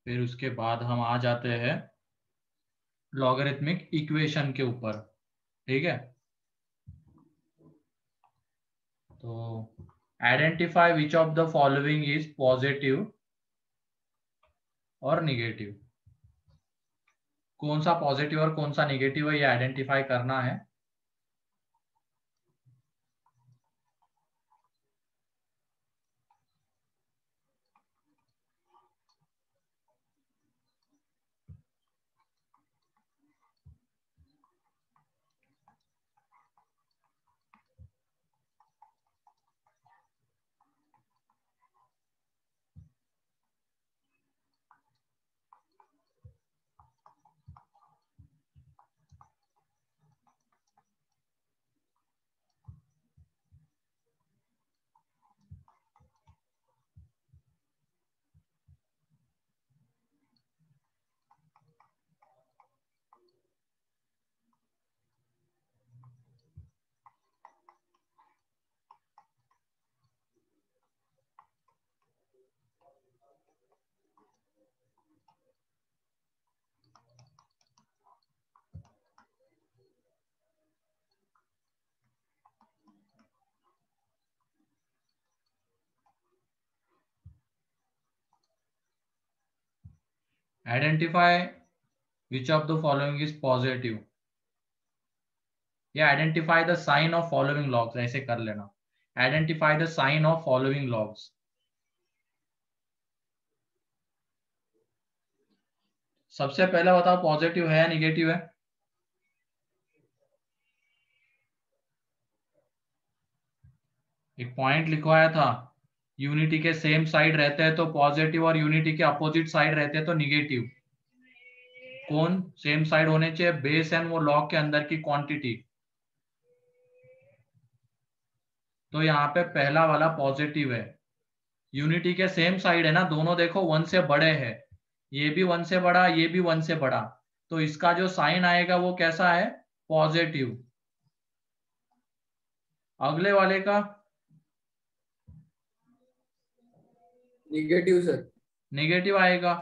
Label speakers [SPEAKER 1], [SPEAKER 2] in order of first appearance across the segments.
[SPEAKER 1] फिर उसके बाद हम आ जाते हैं लॉगरिथमिक इक्वेशन के ऊपर, ठीक है। तो identify which of the following is positive और निगेटिव। कौन सा पॉजिटिव और कौन सा निगेटिव है ये आइडेंटिफाई करना है। Identify which of the following is positive, या identify the sign of following logs, ऐसे कर लेना। Identify the sign of following logs. सबसे पहले बताओ पॉजिटिव है या निगेटिव है। एक पॉइंट लिखवाया था, यूनिटी के सेम साइड रहते हैं तो पॉजिटिव और यूनिटी के अपोजिट साइड रहते हैं तो निगेटिव। कौन सेम साइड होने चाहिए, बेस एंड वो लॉग के अंदर की क्वांटिटी। तो यहाँ पे पहला वाला पॉजिटिव है, यूनिटी के सेम साइड है ना, दोनों देखो वन से बड़े हैं, ये भी वन से बड़ा ये भी वन से बड़ा, तो इसका जो साइन आएगा वो कैसा है, पॉजिटिव। अगले वाले का
[SPEAKER 2] निगेटिव सर।
[SPEAKER 1] नेगेटिव आएगा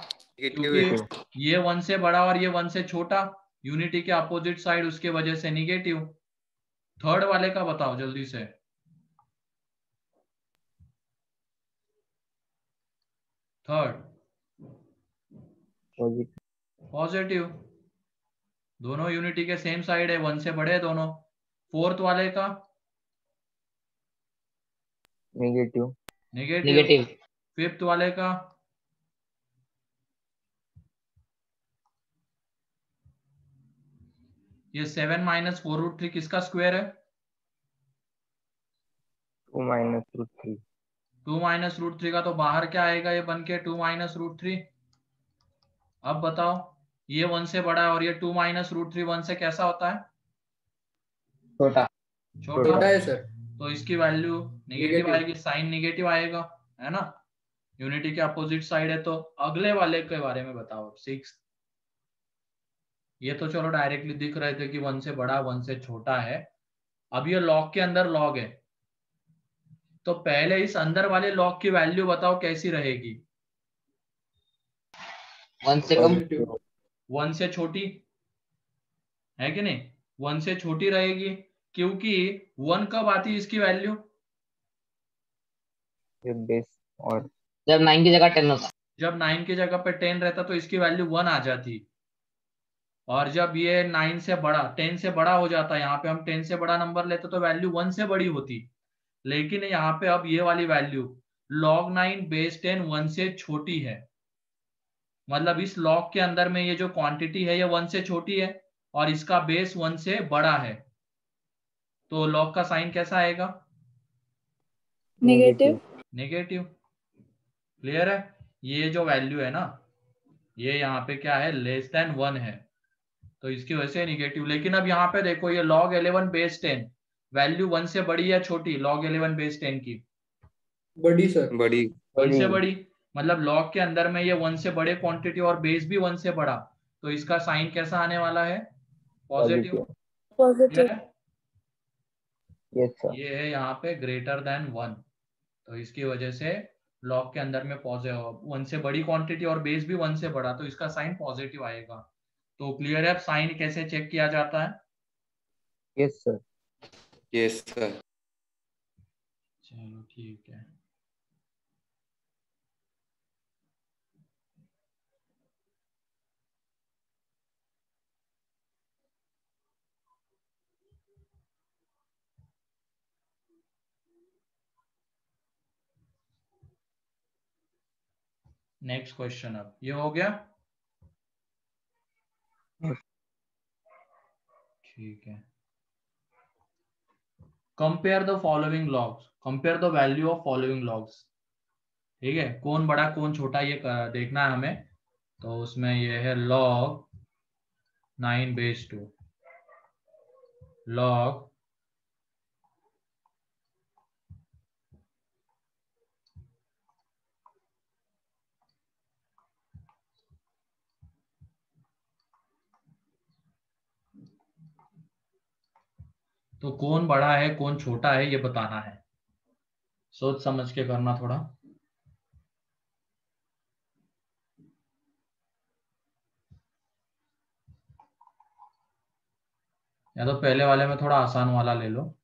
[SPEAKER 1] क्योंकि ये वन से बड़ा और ये वन से छोटा, यूनिटी के अपोजिट साइड, उसके वजह से निगेटिव। थर्ड वाले का बताओ जल्दी से। थर्ड पॉजिटिव, दोनों यूनिटी के सेम साइड है, वन से बड़े हैं दोनों। फोर्थ वाले का
[SPEAKER 3] नेगेटिव।
[SPEAKER 1] नेगेटिव। फिफ्थ वाले का ये 7 माइनस 4√3 किसका स्क्वायर है,
[SPEAKER 3] 2 minus root three.
[SPEAKER 1] 2 minus root three का, तो बाहर क्या आएगा ये बन के 2 माइनस रूट थ्री। अब बताओ ये वन से बड़ा है और ये 2 माइनस रूट थ्री वन से कैसा होता है,
[SPEAKER 3] छोटा।
[SPEAKER 1] छोटा
[SPEAKER 2] है सर।
[SPEAKER 1] तो इसकी वैल्यू नेगेटिव आएगी, साइन नेगेटिव आएगा, है ना, यूनिटी के अपोजिट साइड है। तो अगले वाले के बारे में बताओ, 6। ये तो चलो डायरेक्टली दिख रहे थे कि वन से बड़ा वन से छोटा है। अब ये लॉग के अंदर लॉग है, तो पहले इस अंदर वाले लॉग की वैल्यू बताओ कैसी रहेगी,
[SPEAKER 3] वन से कम,
[SPEAKER 1] वन से छोटी है कि नहीं, वन से छोटी रहेगी, क्योंकि वन कब आती है इसकी वैल्यू,
[SPEAKER 3] बेस और जब 9 की जगह 10 होता,
[SPEAKER 1] जब 9 की जगह पे 10 रहता तो इसकी वैल्यू 1 आ जाती। और जब ये 9 से बड़ा 10 से बड़ा हो जाता, यहाँ पे हम 10 से बड़ा नंबर लेते तो वैल्यू 1 से बड़ी होती। लेकिन यहाँ पे अब ये वाली वैल्यू log 9 बेस 10 1 से छोटी है, मतलब इस log के अंदर में ये जो क्वांटिटी है ये 1 से छोटी है और इसका बेस 1 से बड़ा है, तो log का साइन कैसा आएगा,
[SPEAKER 4] नेगेटिव।
[SPEAKER 1] नेगेटिव। क्लियर है, ये जो वैल्यू है ना ये यहाँ पे क्या है, लेस देन 1 है, तो इसकी वजह से निगेटिव। लेकिन अब यहाँ पे देखो ये log 11 बेस 10 वैल्यू 1 से बड़ी या छोटी, log 11 बेस 10 की
[SPEAKER 2] बड़ी सर।
[SPEAKER 3] बड़ी।
[SPEAKER 1] 1 से बड़ी, मतलब log के अंदर में ये 1 से बड़े क्वांटिटी और बेस भी 1 से बड़ा, तो इसका साइन कैसा आने वाला है, पॉजिटिव।
[SPEAKER 4] पॉजिटिव।
[SPEAKER 1] ये है यहाँ पे ग्रेटर देन 1, तो इसकी वजह से लॉग के अंदर में पॉजिटिव 1 से बड़ी क्वांटिटी और बेस भी 1 से बड़ा, तो इसका साइन पॉजिटिव आएगा। तो क्लियर है अब साइन कैसे चेक किया जाता है?
[SPEAKER 3] Yes sir.
[SPEAKER 2] Yes sir.
[SPEAKER 1] चलो ठीक है। नेक्स्ट क्वेश्चन, अब ये हो गया। ठीक है। Compare the following logs, compare the value of following logs. ठीक है, कौन बड़ा कौन छोटा ये देखना है हमें। तो उसमें ये है log 9/2, log तो कौन बड़ा है कौन छोटा है ये बताना है, सोच समझ के करना थोड़ा। या तो पहले वाले में थोड़ा आसान वाला ले लो।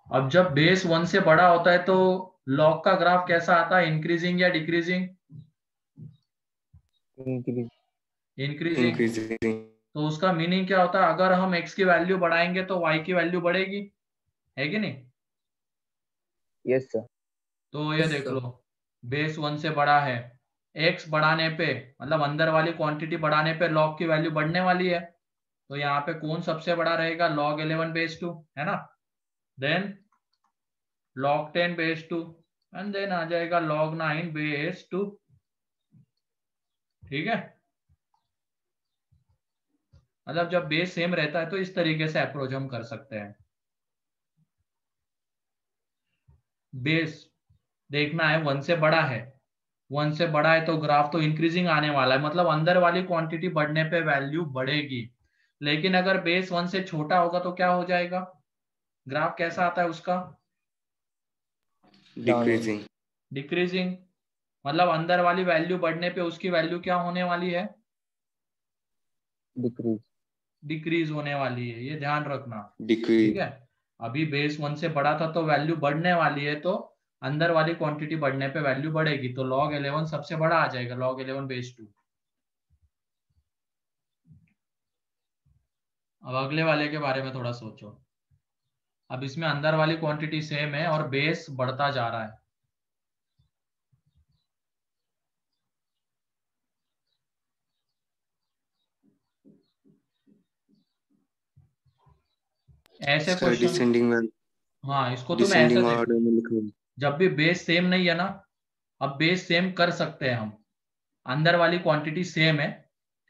[SPEAKER 1] अब जब बेस 1 से बड़ा होता है तो लॉग का ग्राफ कैसा आता है, इंक्रीजिंग या डिक्रीजिंग?
[SPEAKER 3] इंक्रीज।
[SPEAKER 1] इंक्रीजिंग।
[SPEAKER 2] इंक्रीजिंग।
[SPEAKER 1] तो उसका मीनिंग क्या होता है, अगर हम x की वैल्यू बढ़ाएंगे तो y की वैल्यू बढ़ेगी, है कि नहीं?
[SPEAKER 3] Yes sir.
[SPEAKER 1] तो ये
[SPEAKER 2] यस
[SPEAKER 1] देख
[SPEAKER 2] सर।
[SPEAKER 1] लो, बेस 1 से बड़ा है, x बढ़ाने पे मतलब अंदर वाली क्वांटिटी बढ़ाने पे log की वैल्यू बढ़ने वाली है। तो यहाँ पे कौन सबसे बड़ा रहेगा, log 11/2, है ना। देन log 10/2 एंड देन आ जाएगा log 9/2। ठीक है, मतलब जब बेस सेम रहता है तो इस तरीके से अप्रोच हम कर सकते हैं। बेस देखना है 1 से बड़ा है, 1 से बड़ा है तो ग्राफ तो इंक्रीजिंग आने वाला है, मतलब अंदर वाली क्वांटिटी बढ़ने पे वैल्यू बढ़ेगी। लेकिन अगर बेस 1 से छोटा होगा तो क्या हो जाएगा, ग्राफ कैसा आता है उसका,
[SPEAKER 3] डाउनवर्ड।
[SPEAKER 2] डिक्रीजिंग।
[SPEAKER 1] डिक्रीजिंग। मतलब अंदर वाली वैल्यू बढ़ने पे उसकी वैल्यू क्या होने वाली है,
[SPEAKER 3] डिक्रीज।
[SPEAKER 1] डिक्रीज होने वाली है, ये ध्यान रखना। ठीक
[SPEAKER 2] डिक्रीज।
[SPEAKER 1] है, अभी बेस 1 से बड़ा था तो वैल्यू बढ़ने वाली है, तो अंदर वाली क्वांटिटी बढ़ने पे वैल्यू बढ़ेगी, तो log 11 सबसे बड़ा आ जाएगा, log 11/2। अब अगले वाले के बारे में थोड़ा सोचो। अब इसमें अंदर वाली क्वांटिटी सेम है और बेस बढ़ता जा रहा है। ऐसे
[SPEAKER 2] सर
[SPEAKER 1] क्वेश्चन,
[SPEAKER 2] डिसेंडिंग में,
[SPEAKER 1] हाँ इसको तुम ऐसे
[SPEAKER 2] डिसेंडिंग
[SPEAKER 1] देखो,
[SPEAKER 2] ऑर्डर में लिख रहे
[SPEAKER 1] जब भी बेस सेम नहीं है ना, अब बेस सेम कर सकते हैं हम, अंदर वाली क्वांटिटी सेम है,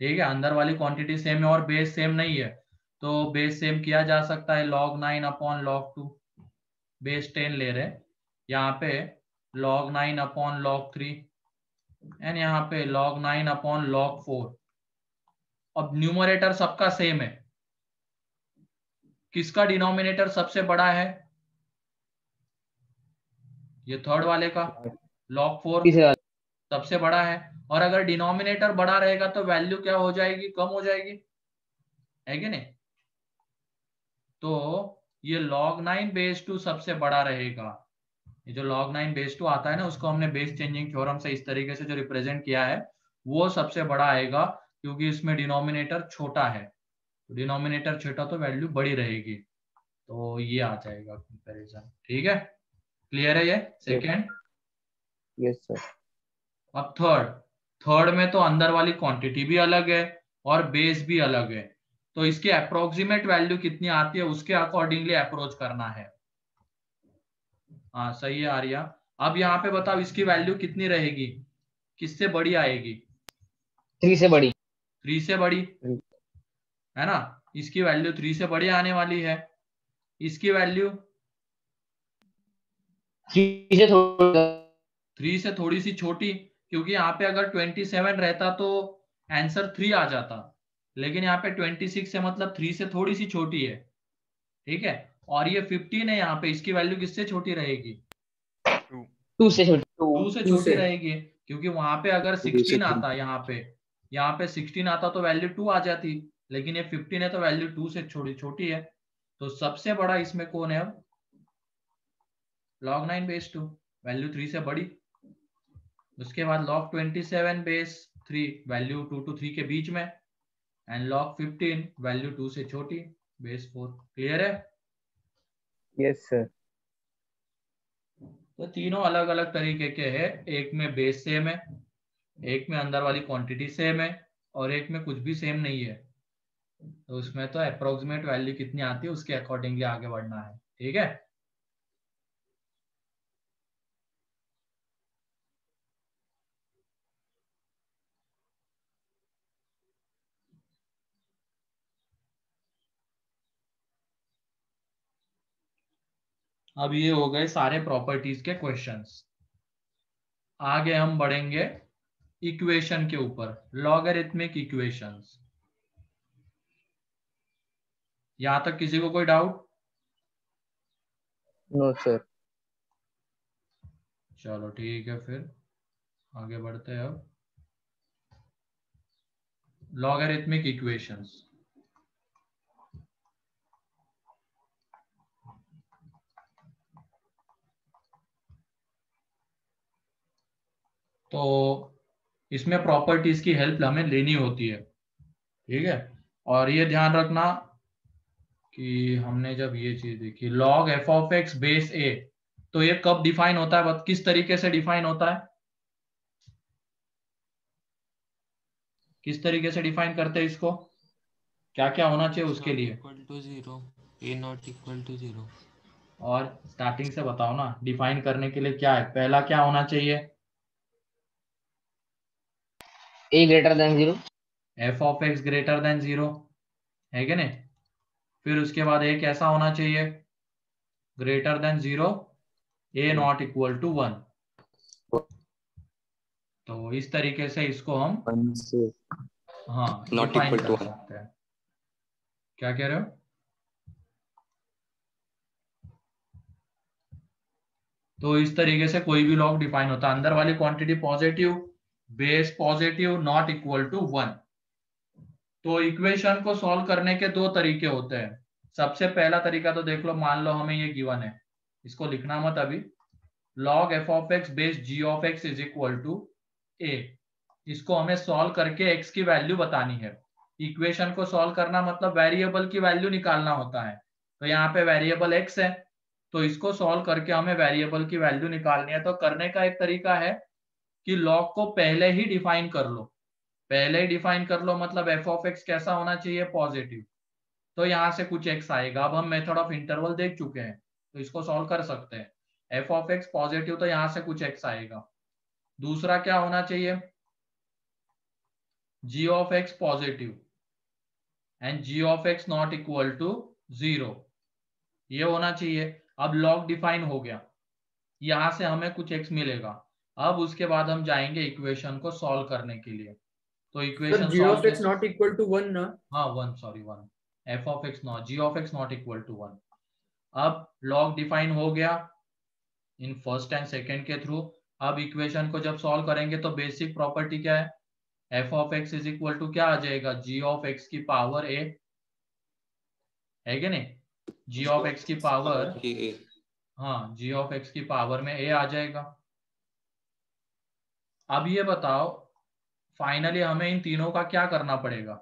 [SPEAKER 1] ठीक है, अंदर वाली क्वांटिटी सेम है और बेस सेम नहीं है, तो बेस सेम किया जा सकता है, log 9/log 2, बेस 10 ले रहे, यहाँ पे log 9/log 3 एंड यहाँ पे log 9/log 4। अब न्यूमरेटर सबका सेम है, किसका डिनोमिनेटर सबसे बड़ा है, ये थर्ड वाले का, log 4
[SPEAKER 3] तीसरे वाले।
[SPEAKER 1] सबसे बड़ा है। और अगर डिनोमिनेटर बड़ा रहेगा तो वैल्यू क्या हो जाएगी, कम हो जाएगी, है कि नहीं। तो ये log 9/2 सबसे बड़ा रहेगा। ये जो log 9/2 आता है ना, उसको हमने बेस चेंजिंग थ्योरम से इस तरीके से जो रिप्रेजेंट किया है वो सबसे बड़ा आएगा, क्योंकि इसमें डिनोमिनेटर छोटा है, तो डिनोमिनेटर छोटा तो वैल्यू बड़ी रहेगी, तो ये आ जाएगा कंपैरिजन। ठीक है, क्लियर है ये
[SPEAKER 3] यस।
[SPEAKER 1] सेकेंड।
[SPEAKER 3] Yes sir.
[SPEAKER 1] अब थर्ड में तो अंदर वाली क्वांटिटी भी अलग है और बेस भी अलग है, तो इसकी अप्रोक्सीमेट वैल्यू कितनी आती है उसके अकॉर्डिंगली अप्रोच करना है। हाँ सही है आर्या। अब यहाँ पे बताओ इसकी वैल्यू कितनी रहेगी, किससे बड़ी आएगी?
[SPEAKER 4] 3 से बड़ी।
[SPEAKER 1] 3 से बड़ी है ना, इसकी वैल्यू 3 से बड़ी आने वाली है। इसकी वैल्यू
[SPEAKER 4] 3 से थोड़ा
[SPEAKER 1] 3 से थोड़ी सी छोटी, क्योंकि यहाँ पे अगर 27 रहता तो आंसर 3 आ जाता, लेकिन यहाँ पे 26 है मतलब 3 से थोड़ी सी छोटी है। ठीक है, और ये 15 है, यहाँ पे इसकी वैल्यू किससे छोटी रहेगी?
[SPEAKER 4] 2 से छोटी।
[SPEAKER 1] 2 से छोटी रहेगी, क्योंकि वहां पे अगर 16 आता, यहाँ पे 16 आता तो वैल्यू 2 आ जाती, लेकिन ये 15 है तो वैल्यू 2 से छोटी है। तो सबसे बड़ा इसमें कौन है? अब log 9 बेस 2, वैल्यू 3 से बड़ी। उसके बाद log 27 बेस 3, वैल्यू 2 to 3 के बीच में, एंड log 15 वैल्यू 2 से छोटी, बेस 4। क्लियर है?
[SPEAKER 3] Yes sir.
[SPEAKER 1] तो तीनों अलग अलग तरीके के हैं, एक में बेस सेम है, एक में अंदर वाली क्वांटिटी सेम है, और एक में कुछ भी सेम नहीं है। तो उसमें तो अप्रोक्सीमेट वैल्यू कितनी आती है उसके अकॉर्डिंगली आगे बढ़ना है। ठीक है, अब ये हो गए सारे प्रॉपर्टीज के क्वेश्चंस। आगे हम बढ़ेंगे इक्वेशन के ऊपर, लॉगरिथमिक इक्वेशंस। यहां तक किसी को कोई डाउट?
[SPEAKER 3] No sir.
[SPEAKER 1] चलो ठीक है, फिर आगे बढ़ते हैं। अब लॉगरिथमिक इक्वेशंस, तो इसमें प्रॉपर्टीज की हेल्प हमें लेनी होती है। ठीक है, और ये ध्यान रखना कि हमने जब ये चीज देखी log f of x base a, तो ये कब डिफाइन होता है, किस तरीके से डिफाइन होता है, किस तरीके से डिफाइन करते हैं इसको, क्या क्या होना चाहिए उसके लिए?
[SPEAKER 5] Equal to 0, a not equal to 0।
[SPEAKER 1] और स्टार्टिंग से बताओ ना, डिफाइन करने के लिए क्या है, पहला क्या होना चाहिए?
[SPEAKER 4] a greater than 0।
[SPEAKER 1] f of x greater than 0 है कि नहीं? फिर उसके बाद एक ऐसा होना चाहिए greater than 0, a not equal to 1। तो इस तरीके से इसको हम हाँ
[SPEAKER 2] Not
[SPEAKER 1] डिफाइन
[SPEAKER 2] equal to
[SPEAKER 1] कर
[SPEAKER 2] 1.
[SPEAKER 1] सकते हैं। क्या कह रहे हो? तो इस तरीके से कोई भी लॉग डिफाइन होता है, अंदर वाली quantity positive, base positive, not equal to 1। तो इक्वेशन को सॉल्व करने के दो तरीके होते हैं। सबसे पहला तरीका तो देख लो, मान लो हमें ये गिवन है, इसको लिखना मत अभी, log f of x base g of x is equal to a। इसको हमें सॉल्व करके x की वैल्यू बतानी है। इक्वेशन को सॉल्व करना मतलब वेरिएबल की वैल्यू निकालना होता है। तो यहाँ पे वेरिएबल x है, तो इसको सॉल्व करके हमें वेरिएबल की वैल्यू निकालनी है। तो करने का एक तरीका है कि log को पहले ही डिफाइन कर लो, पहले ही डिफाइन कर लो, मतलब f ऑफ एक्स कैसा होना चाहिए, पॉजिटिव। तो यहाँ से कुछ x आएगा। अब हम मेथड ऑफ इंटरवल देख चुके हैं, तो इसको सॉल्व कर सकते हैं। f ऑफ एक्स पॉजिटिव, तो यहाँ से कुछ x आएगा। दूसरा क्या होना चाहिए, g of x positive and g of x not equal to 0, ये होना चाहिए। अब log डिफाइन हो गया, यहां से हमें कुछ x मिलेगा। अब उसके बाद हम जाएंगे इक्वेशन को सॉल्व करने के लिए। तो equation
[SPEAKER 6] g of x not equal to 1 ना?
[SPEAKER 1] हाँ 1, sorry 1, f of x not, g of x not equal to 1। अब log डिफाइन हो गया इन फर्स्ट एंड सेकेंड के थ्रू। अब इक्वेशन को जब सॉल्व करेंगे तो बेसिक प्रॉपर्टी क्या है, f of x is equal to क्या आ जाएगा, g ऑफ एक्स की पावर a, है कि नहीं? g ऑफ एक्स की पावर, हाँ g ऑफ एक्स की पावर में a आ जाएगा। अब ये बताओ फाइनली हमें इन तीनों का क्या करना पड़ेगा।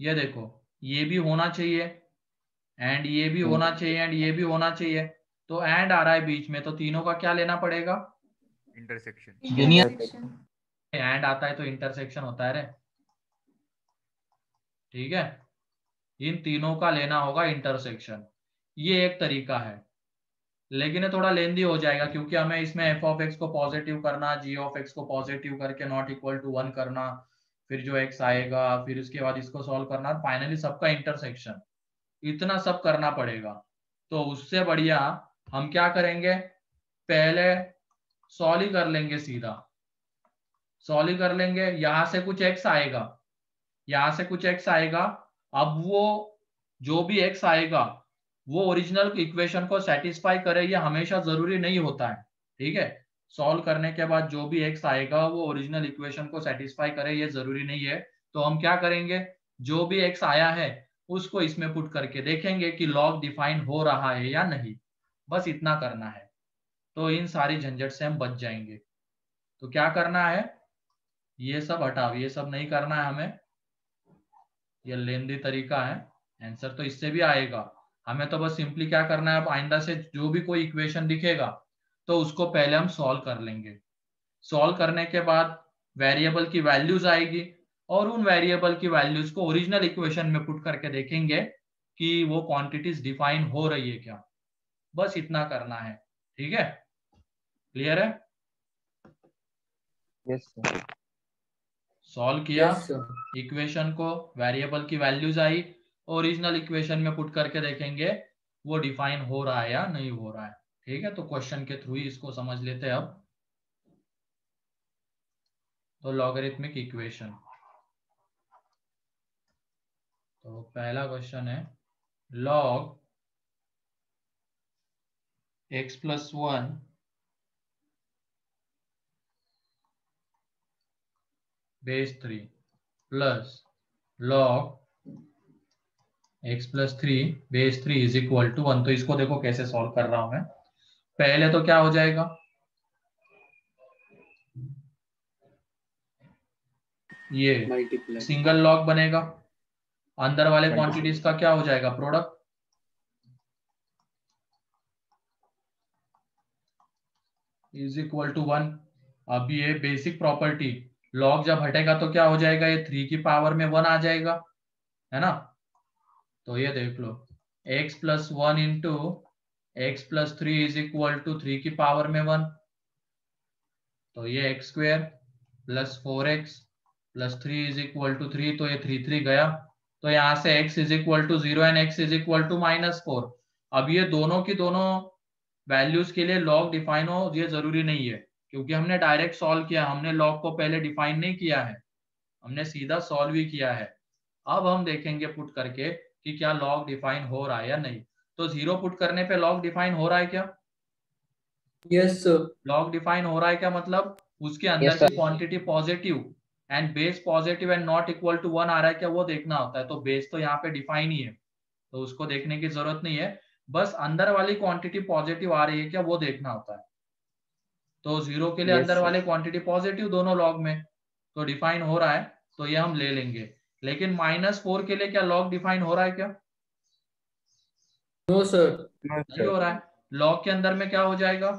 [SPEAKER 1] ये देखो, ये भी होना चाहिए एंड ये भी होना चाहिए एंड ये भी होना चाहिए। तो एंड आ रहा है बीच में, तो तीनों का क्या लेना पड़ेगा?
[SPEAKER 2] इंटरसेक्शन।
[SPEAKER 4] यूनियन।
[SPEAKER 1] एंड आता है तो इंटरसेक्शन होता है रे, ठीक है। इन तीनों का लेना होगा इंटरसेक्शन, ये एक तरीका है, लेकिन ये थोड़ा लेंदी हो जाएगा क्योंकि हमें इसमें एफ ऑफ एक्स को पॉजिटिव करना, जी ऑफ एक्स को पॉजिटिव करके नॉट इक्वल टू 1 करना, फिर जो एक्स आएगा, फिर उसके बाद इसको सॉल्व करना, फाइनली सबका इंटरसेक्शन, इतना सब करना पड़ेगा। तो उससे बढ़िया हम क्या करेंगे, पहले सॉल्व ही कर लेंगे, सीधा सॉल्व ही कर लेंगे। यहां से कुछ एक्स आएगा, यहां से कुछ एक्स आएगा, अब वो जो भी एक्स आएगा वो ओरिजिनल इक्वेशन को सेटिस्फाई करे, ये हमेशा जरूरी नहीं होता है, ठीक है। सॉल्व करने के बाद जो भी एक्स आएगा वो ओरिजिनल इक्वेशन को सेटिस्फाई करे, ये जरूरी नहीं है। तो हम क्या करेंगे, जो भी एक्स आया है उसको इसमें पुट करके देखेंगे कि लॉग डिफाइन हो रहा है या नहीं, बस इतना करना है। तो इन सारी झंझट से हम बच जाएंगे। तो क्या करना है, ये सब हटाओ, ये सब नहीं करना है हमें, ये लेंदी तरीका है। आंसर तो इससे भी आएगा, हमें तो बस सिंपली क्या करना है, अब आइंदा से जो भी कोई इक्वेशन दिखेगा तो उसको पहले हम सॉल्व कर लेंगे। सॉल्व करने के बाद वेरिएबल की वैल्यूज आएगी, और उन वेरिएबल की वैल्यूज को ओरिजिनल इक्वेशन में पुट करके देखेंगे कि वो क्वांटिटीज डिफाइन हो रही है क्या, बस इतना करना है, ठीक है। क्लियर है?
[SPEAKER 3] Yes sir.
[SPEAKER 1] सॉल्व किया,
[SPEAKER 6] Yes, sir.
[SPEAKER 1] इक्वेशन को, वेरिएबल की वैल्यूज आई, ओरिजिनल इक्वेशन में पुट करके देखेंगे वो डिफाइन हो रहा है या नहीं हो रहा है, ठीक है। तो क्वेश्चन के थ्रू ही इसको समझ लेते हैं अब। तो लॉगरिथमिक इक्वेशन, तो पहला क्वेश्चन है log x plus 1 base 3 plus log x plus 3 base 3 is equal to 1। तो इसको देखो कैसे सॉल्व कर रहा हूं मैं। पहले तो क्या हो जाएगा, ये
[SPEAKER 2] मल्टीप्लाई।
[SPEAKER 1] सिंगल लॉग बनेगा, अंदर वाले क्वांटिटीज का क्या हो जाएगा, प्रोडक्ट, इज इक्वल टू 1। अब ये बेसिक प्रॉपर्टी, लॉग जब हटेगा तो क्या हो जाएगा, ये 3 की पावर में 1 आ जाएगा, है ना। तो ये देख लो, x plus 1 into x plus 3 is equal to 3 की पावर में 1। तो ये x square plus 4x plus 3 is equal to 3, तो ये 3 गया। तो यहाँ से x is equal to 0 and x is equal to -4। अब ये दोनों की दोनों वैल्यूज के लिए लॉग डिफाइन हो ये जरूरी नहीं है, क्योंकि हमने डायरेक्ट सॉल्व किया, हमने लॉग को पहले डिफाइन नहीं किया है, हमने सीधा सॉल्व ही किया है। अब हम देखेंगे पुट करके कि क्या लॉग डिफाइन हो रहा है या नहीं। तो 0 पुट करने पे लॉग डिफाइन हो रहा है क्या?
[SPEAKER 6] Yes, sir.
[SPEAKER 1] लॉग डिफाइन हो रहा है क्या, मतलब उसके अंदर
[SPEAKER 4] Yes, sir.
[SPEAKER 1] की quantity positive and base positive and not equal to 1 आ रहा है क्या, वो देखना होता है। तो बेस तो यहाँ पे डिफाइन ही है, तो उसको देखने की जरूरत नहीं है, बस अंदर वाली क्वांटिटी पॉजिटिव आ रही है क्या वो देखना होता है। तो 0 के लिए
[SPEAKER 3] Yes,
[SPEAKER 1] अंदर
[SPEAKER 3] sir.
[SPEAKER 1] वाले क्वांटिटी पॉजिटिव दोनों लॉग में, तो डिफाइन हो रहा है, तो ये हम ले लेंगे। लेकिन -4 के लिए क्या लॉग डिफाइन हो रहा है क्या?
[SPEAKER 6] No, sir.
[SPEAKER 3] No,
[SPEAKER 1] नहीं
[SPEAKER 3] sir.
[SPEAKER 1] हो रहा है। लॉग के अंदर में क्या हो जाएगा,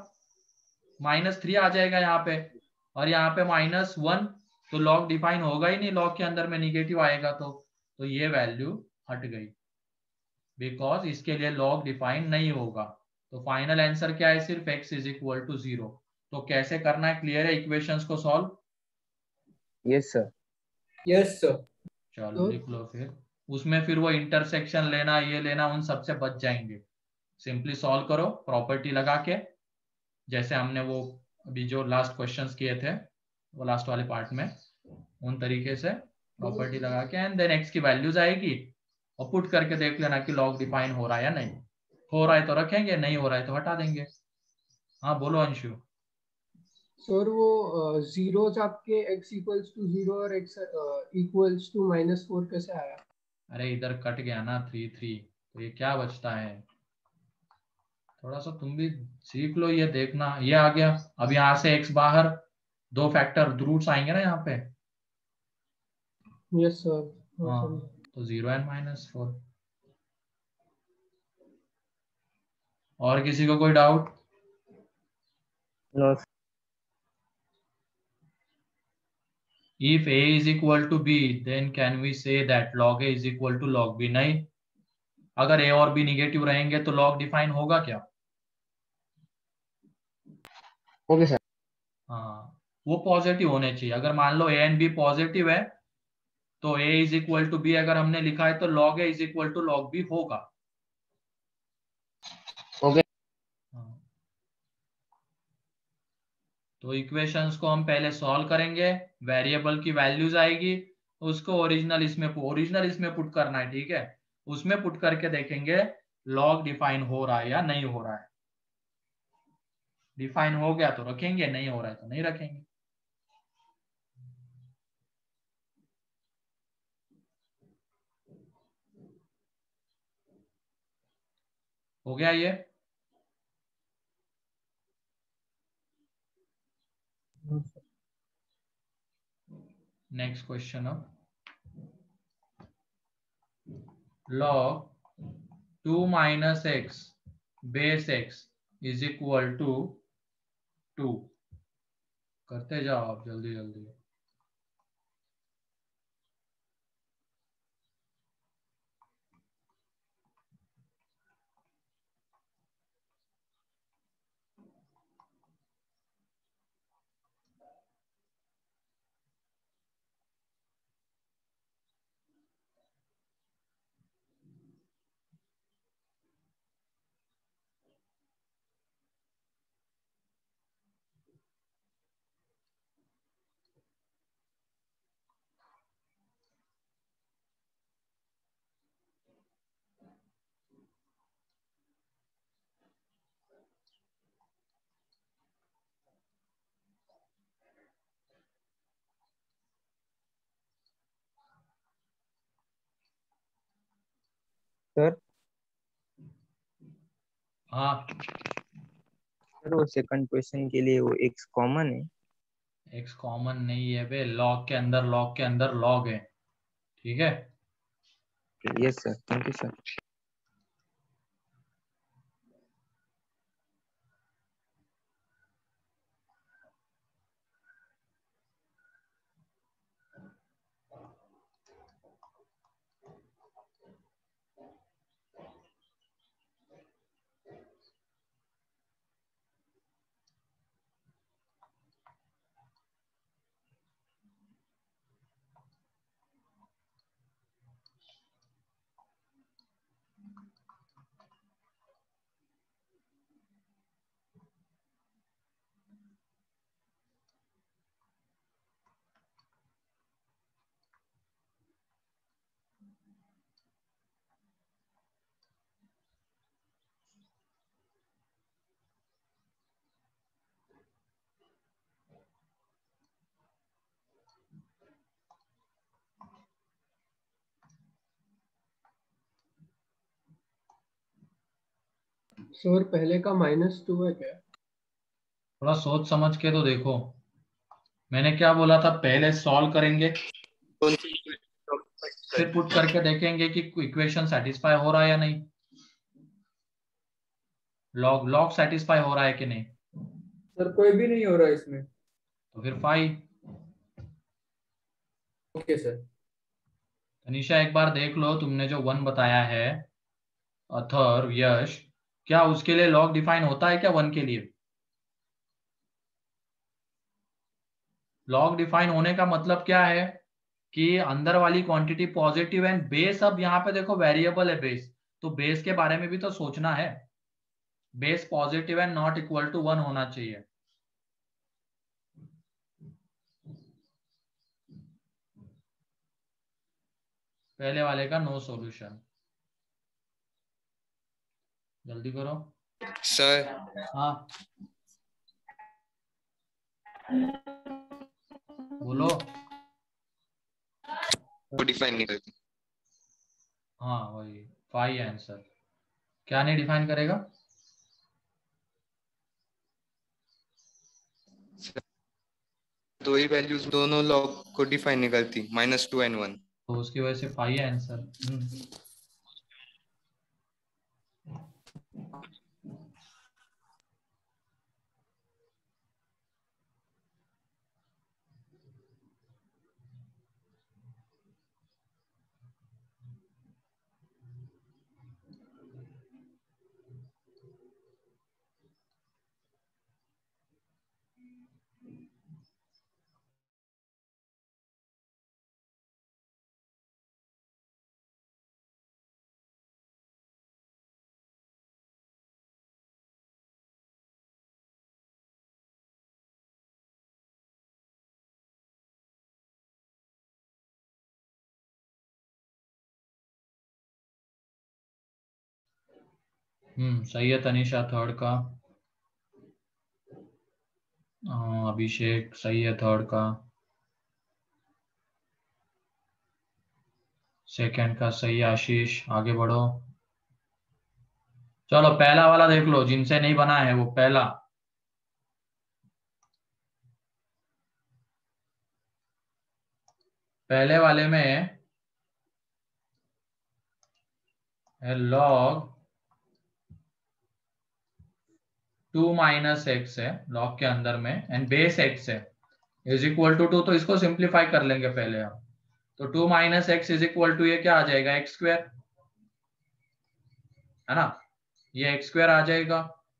[SPEAKER 1] -3 आ जाएगा यहाँ पे, और यहाँ पे -1, तो लॉग डिफाइन होगा ही नहीं, लॉग के अंदर में निगेटिव आएगा तो ये वैल्यू हट गई, बिकॉज इसके लिए लॉग डिफाइन नहीं होगा। तो फाइनल आंसर क्या है, सिर्फ x इज इक्वल टू 0। तो कैसे करना है, क्लियर है इक्वेशंस को solve?
[SPEAKER 3] Yes, sir.
[SPEAKER 6] Yes, sir.
[SPEAKER 1] चलो लिख लो फिर, उसमें फिर वो इंटरसेक्शन लेना ये लेना उन सबसे बच जाएंगे। सिंपली सॉल्व करो प्रॉपर्टी लगा के, जैसे हमने वो अभी जो लास्ट क्वेश्चंस किए थे वो लास्ट वाले पार्ट में, उन तरीके से प्रॉपर्टी लगा के एंड देन x की वैल्यूज आएगी, और पुट करके देख लेना कि लॉग डिफाइन हो रहा है या नहीं। हो रहा है तो रखेंगे, नहीं हो रहा है तो हटा देंगे। हाँ बोलो अंशु।
[SPEAKER 7] सर वो जीरोज आपके x इक्वल्स टू 0 और x इक्वल्स टू -4 कैसे आया?
[SPEAKER 1] अरे इधर कट गया ना 3 तो ये क्या बचता है, थोड़ा सा तुम भी सीख लो, ये देखना ये आ गया। अब यहाँ से x बाहर, दो फैक्टर रूट्स आएंगे ना यहाँ पे।
[SPEAKER 7] Yes sir.
[SPEAKER 1] हाँ तो 0 एंड -4। और किसी को कोई doubt?
[SPEAKER 3] No
[SPEAKER 1] If a is equal to b, then can we say that log a is equal to log b? नहीं, अगर a और b निगेटिव रहेंगे तो log डिफाइन होगा क्या?
[SPEAKER 4] Okay sir.
[SPEAKER 1] हाँ, वो पॉजिटिव होने चाहिए। अगर मान लो a एंड b पॉजिटिव है तो a is equal to b अगर हमने लिखा है तो log a is equal to log b होगा।
[SPEAKER 4] ओके।
[SPEAKER 1] हाँ। तो इक्वेशंस को हम पहले सॉल्व करेंगे, वेरिएबल की वैल्यूज आएगी, उसको ओरिजिनल इसमें पुट करना है, ठीक है? उसमें पुट करके देखेंगे लॉग डिफाइन हो रहा है या नहीं हो रहा है। डिफाइन हो गया तो रखेंगे, नहीं हो रहा है तो नहीं रखेंगे। हो गया ये? नेक्स्ट क्वेश्चन अब, log 2 minus x base x is equal to 2। करते जाओ आप जल्दी जल्दी।
[SPEAKER 3] सर।
[SPEAKER 1] हाँ,
[SPEAKER 3] सर वो सेकंड क्वेश्चन के लिए वो एक्स कॉमन है।
[SPEAKER 1] एक्स कॉमन नहीं है बे, लॉग के अंदर लॉग है, ठीक है?
[SPEAKER 3] Yes sir, thank you sir.
[SPEAKER 7] Sir पहले का -2 है क्या?
[SPEAKER 1] थोड़ा सोच समझ के तो देखो, मैंने क्या बोला था, पहले सॉल्व करेंगे फिर पुट करके देखेंगे कि इक्वेशन सेटिस्फाई हो रहा है या नहीं, लॉग सेटिस्फाई हो रहा है कि नहीं।
[SPEAKER 6] सर कोई भी नहीं हो रहा है इसमें।
[SPEAKER 1] तो फिर 5।
[SPEAKER 6] Okay sir.
[SPEAKER 1] तनिषा एक बार देख लो, तुमने जो 1 बताया है, अथर्व, यश, क्या उसके लिए लॉग डिफाइन होता है क्या 1 के लिए? लॉग डिफाइन होने का मतलब क्या है कि अंदर वाली क्वांटिटी पॉजिटिव है, बेस, अब यहाँ पे देखो वेरिएबल है बेस, तो बेस के बारे में भी तो सोचना है। Base positive and not equal to 1 होना चाहिए। पहले वाले का नो सॉल्यूशन। जल्दी करो
[SPEAKER 5] सर।
[SPEAKER 1] हाँ बोलो।
[SPEAKER 5] डिफाइन नहीं करती।
[SPEAKER 1] हाँ वही 5 आंसर। क्या नहीं डिफाइन करेगा?
[SPEAKER 5] दो ही वैल्यूज दोनों लॉग को डिफाइन नहीं करती, -2 and 1।
[SPEAKER 1] तो उसकी वजह से 5 आंसर। सही है तनिषा, थर्ड का। अभिषेक सही है थर्ड का। सेकंड का सही है आशीष, आगे बढ़ो। चलो पहला वाला देख लो, जिनसे नहीं बना है वो पहला। पहले वाले में है log 2 माइनस एक्स है लॉग के अंदर में, एंड बेस एक्स है इज इक्वल टू 2। तो इसको सिंप्लीफाई कर लेंगे पहले हम। तो 2 minus x is equal to ये क्या आ जाएगा, एक्स स्क्वायर, है ना। ये एक्स स्क्वायर आ जाएगा।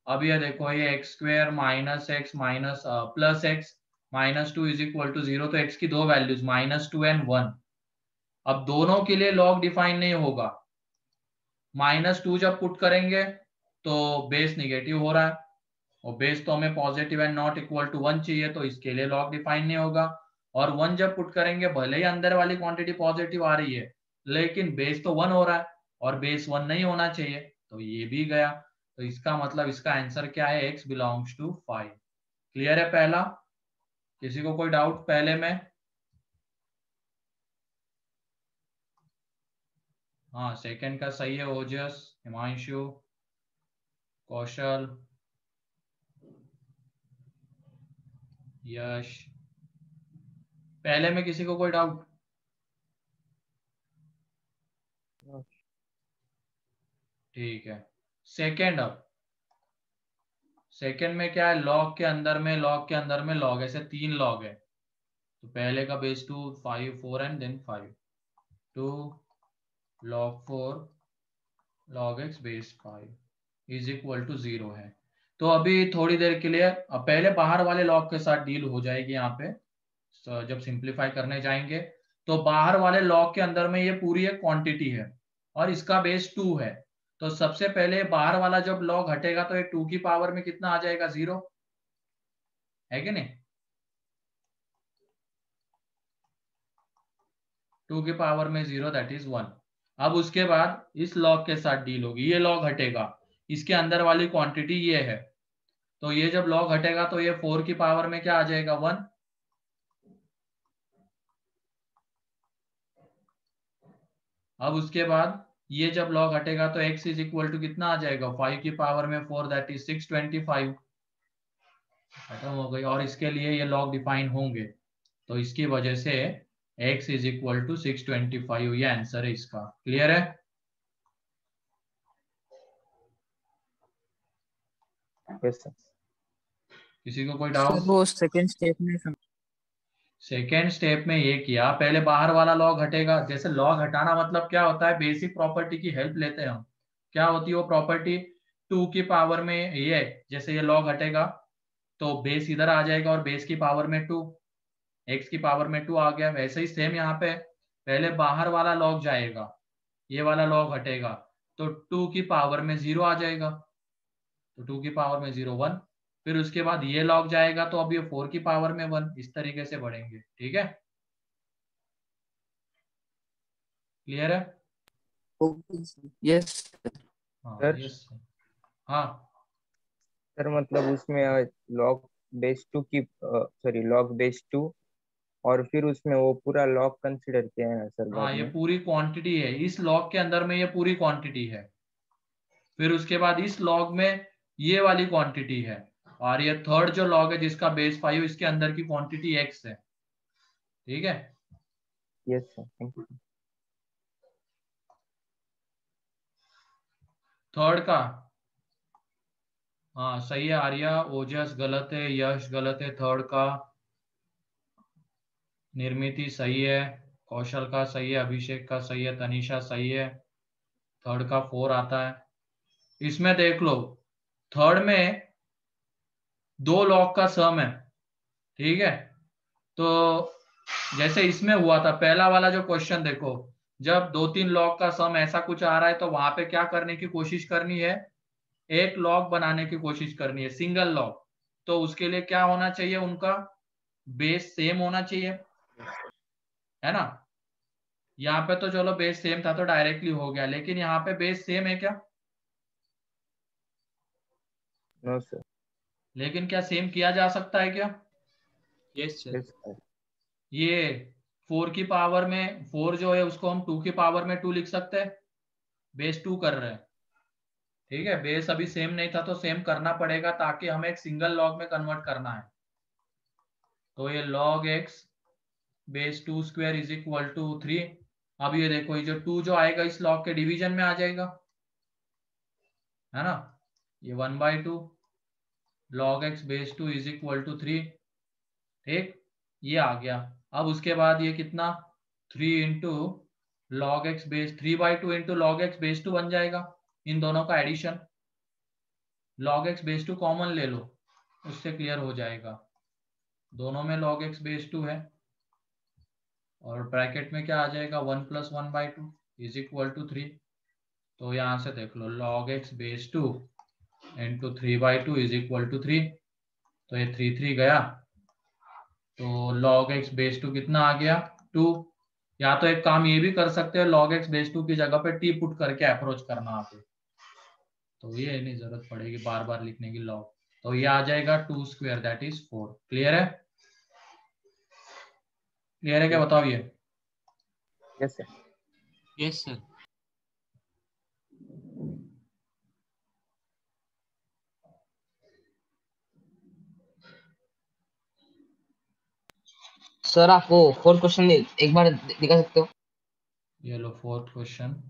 [SPEAKER 1] अब ये देखो, ये x square minus x minus plus x minus 2 is equal to 0। तो एक्स की दो वैल्यूज -2 एंड 1। अब दोनों के लिए लॉग डिफाइन नहीं होगा। -2 जब पुट करेंगे तो बेस निगेटिव हो रहा है, और बेस तो हमें positive and not equal to 1 चाहिए, तो इसके लिए लॉग डिफाइन नहीं होगा। और 1 जब पुट करेंगे, भले ही अंदर वाली क्वांटिटी पॉजिटिव आ रही है, लेकिन बेस तो 1 हो रहा है और बेस 1 नहीं होना चाहिए, तो ये भी गया। तो इसका मतलब इसका आंसर क्या है, x बिलोंग्स टू 5। क्लियर है पहला? किसी को कोई डाउट पहले में? हाँ, सेकंड का सही है ओजस, हिमांशु, कौशल, यश। पहले में किसी को कोई डाउट? ठीक है। सेकंड, अब सेकंड में क्या है, लॉग के अंदर में लॉग, ऐसे 3 लॉग है। तो पहले का base 2 5 4 and then 5 2 log 4 log x base 5 is equal to 0 है। तो अभी थोड़ी देर के लिए अब पहले बाहर वाले लॉग के साथ डील हो जाएगी यहाँ पे। जब सिंप्लीफाई करने जाएंगे तो बाहर वाले लॉग के अंदर में ये पूरी एक क्वांटिटी है और इसका बेस 2 है। तो सबसे पहले बाहर वाला जब लॉग हटेगा तो ये 2 की पावर में कितना आ जाएगा, 0, है कि नहीं। 2 की पावर में 0 दैट इज 1। अब उसके बाद इस लॉग के साथ डील होगी, ये लॉग हटेगा, इसके अंदर वाली क्वांटिटी ये है। तो ये जब लॉग हटेगा तो ये 4 की पावर में क्या आ जाएगा, 1। अब उसके बाद ये जब लॉग हटेगा तो x इज इक्वल टू कितना आ जाएगा, 5 की पावर में 4 दैट इज 625। खत्म हो गई। और इसके लिए ये लॉग डिफाइन होंगे, तो इसकी वजह से x इज इक्वल टू 625, ये आंसर है इसका। क्लियर है?
[SPEAKER 3] Yes sir.
[SPEAKER 1] किसी को कोई
[SPEAKER 8] सर
[SPEAKER 1] डाउट?
[SPEAKER 8] वो सेकंड स्टेप में
[SPEAKER 1] सेकेंड स्टेप में ये किया, पहले बाहर वाला लॉग हटेगा। जैसे लॉग हटाना मतलब क्या होता है, बेसिक प्रॉपर्टी की हेल्प लेते हैं हम। क्या होती है वो प्रॉपर्टी, 2 की पावर में ये, जैसे ये लॉग हटेगा तो बेस इधर आ जाएगा और बेस की पावर में 2, एक्स की पावर में 2 आ गया। वैसे ही सेम यहाँ पे पहले बाहर वाला लॉग जाएगा, ये वाला लॉग हटेगा तो 2 की पावर में 0 आ जाएगा। तो 2 की पावर में 0 1। फिर उसके बाद ये लॉग जाएगा तो अब ये 4 की पावर में 1, इस तरीके से बढ़ेंगे। ठीक है, क्लियर है?
[SPEAKER 8] यस
[SPEAKER 1] हाँ
[SPEAKER 3] सर
[SPEAKER 1] यस। हाँ
[SPEAKER 3] सर मतलब उसमें लॉग बेस 2 की सॉरी लॉग बेस 2 और फिर उसमें वो पूरा लॉग कंसिडर किया है ना सर बाद
[SPEAKER 1] हाँ, ये
[SPEAKER 3] में।
[SPEAKER 1] पूरी क्वांटिटी है, इस लॉग के अंदर में ये पूरी क्वांटिटी है। फिर उसके बाद इस लॉग में ये वाली क्वांटिटी है, और ये थर्ड जो लॉग है जिसका बेस 5, इसके अंदर की क्वांटिटी x है। ठीक है,
[SPEAKER 3] yes sir, thank you.
[SPEAKER 1] Third का हाँ सही है आर्या, ओजस गलत है, यश गलत है, थर्ड का निर्मिति सही है, कौशल का सही है, अभिषेक का सही है, तनिषा सही है, थर्ड का 4 आता है। इसमें देख लो, थर्ड में 2 लॉग का सम है। ठीक है, तो जैसे इसमें हुआ था पहला वाला जो क्वेश्चन देखो, जब 2-3 लॉग का सम ऐसा कुछ आ रहा है तो वहां पे क्या करने की कोशिश करनी है, एक लॉग बनाने की कोशिश करनी है, सिंगल लॉग। तो उसके लिए क्या होना चाहिए, उनका बेस सेम होना चाहिए, है ना। यहाँ पे तो चलो बेस सेम था तो डायरेक्टली हो गया, लेकिन यहाँ पे बेस सेम है क्या,
[SPEAKER 3] नो सर।
[SPEAKER 1] लेकिन क्या सेम किया जा सकता है क्या?
[SPEAKER 8] Yes sir.
[SPEAKER 3] Yes sir.
[SPEAKER 1] ये 4 की पावर में 4 जो है उसको हम 2 की पावर में 2 लिख सकते हैं, बेस 2 कर रहे हैं। ठीक है, बेस अभी सेम नहीं था तो सेम करना पड़ेगा ताकि हमें एक सिंगल लॉग में कन्वर्ट करना है। तो ये log x base 2 square is equal to 3। अब ये देखो, ये जो 2 जो आएगा इस लॉग के डिवीजन में आ जाएगा, है ना। ये 1/2 log x base 2 is equal to 3। ठीक, ये आ गया। अब उसके बाद ये कितना, 3 into log x base 3/2 into log x base 2 बन जाएगा, इन दोनों का addition. log x base 2 common ले लो, उससे क्लियर हो जाएगा। दोनों में log x बेस 2 है और ब्रैकेट में क्या आ जाएगा, 1 + 1/2 इज इक्वल टू 3। तो यहां से देख लो, log x base 2 into 3/2 is equal to 3। तो ये 3 गया, तो log x बेस 2 कितना आ गया, 2। या तो एक काम ये भी कर सकते हो, log x बेस 2 की जगह पे t पुट करके अप्रोच करना आप, तो ये नहीं जरूरत पड़ेगी बार बार लिखने की log। तो ये आ जाएगा 2 स्क्वायर दैट इज 4। क्लियर है? क्लियर है क्या, बताओ ये?
[SPEAKER 3] Yes sir.
[SPEAKER 8] Yes sir.
[SPEAKER 4] Sir आप वो 4 क्वेश्चन एक बार दिखा सकते हो?
[SPEAKER 1] ये लो 4th क्वेश्चन।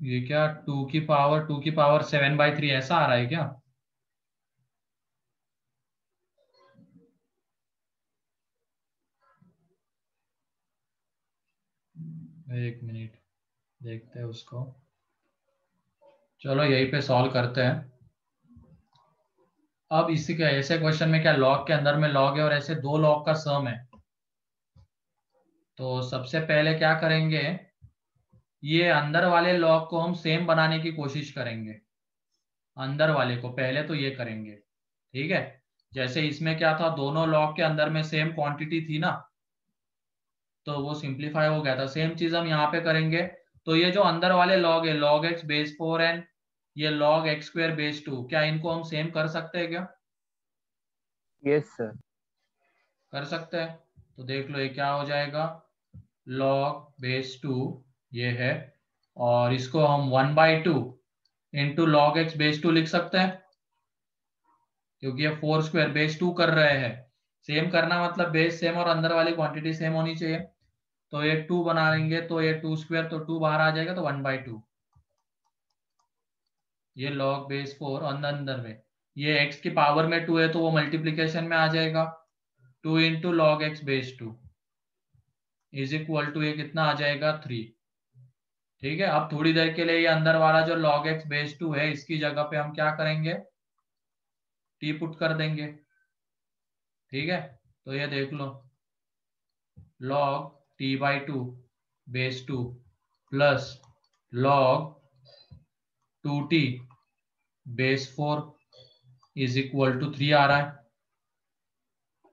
[SPEAKER 1] ये क्या 2 की पावर 7/3 ऐसा आ रहा है क्या? एक मिनट देखते हैं उसको। चलो यहीं पे सॉल्व करते हैं। अब इसी के ऐसे क्वेश्चन में क्या लॉग के अंदर में लॉग है और ऐसे दो लॉग का सम है, तो सबसे पहले क्या करेंगे, ये अंदर वाले लॉग को हम सेम बनाने की कोशिश करेंगे। अंदर वाले को पहले तो ये करेंगे, ठीक है। जैसे इसमें क्या था, दोनों लॉग के अंदर में सेम क्वांटिटी थी ना, तो वो सिंप्लीफाई हो गया था। सेम चीज हम यहाँ पे करेंगे। तो ये जो अंदर वाले लॉग है, log x बेस 4 एंड ये log x स्क्वायर बेस 2, क्या इनको हम सेम कर सकते हैं क्या?
[SPEAKER 3] Yes sir.
[SPEAKER 1] कर सकते हैं। तो देख लो ये क्या हो जाएगा, log बेस 2 ये है, और इसको हम 1/2 इंटू log x बेस 2 लिख सकते हैं, क्योंकि ये 4 स्क्वायर बेस 2 कर रहे हैं। सेम करना मतलब बेस सेम और अंदर वाली क्वांटिटी सेम होनी चाहिए। तो ये 2 बना लेंगे, तो ये 2 स्क्वायर, तो 2 बाहर आ जाएगा, तो 1/2। ये log बेस 4 अंदर अंदर में, ये x की पावर में 2 है तो वो मल्टीप्लीकेशन में आ जाएगा, 2 into log x base 2 is equal to ये कितना आ जाएगा, 3। ठीक है, अब थोड़ी देर के लिए ये अंदर वाला जो log x बेस 2 है इसकी जगह पे हम क्या करेंगे, t पुट कर देंगे। ठीक है, तो ये देख लो, log t/2 base 2 plus log 2t base 4 is equal to 3 आ रहा है।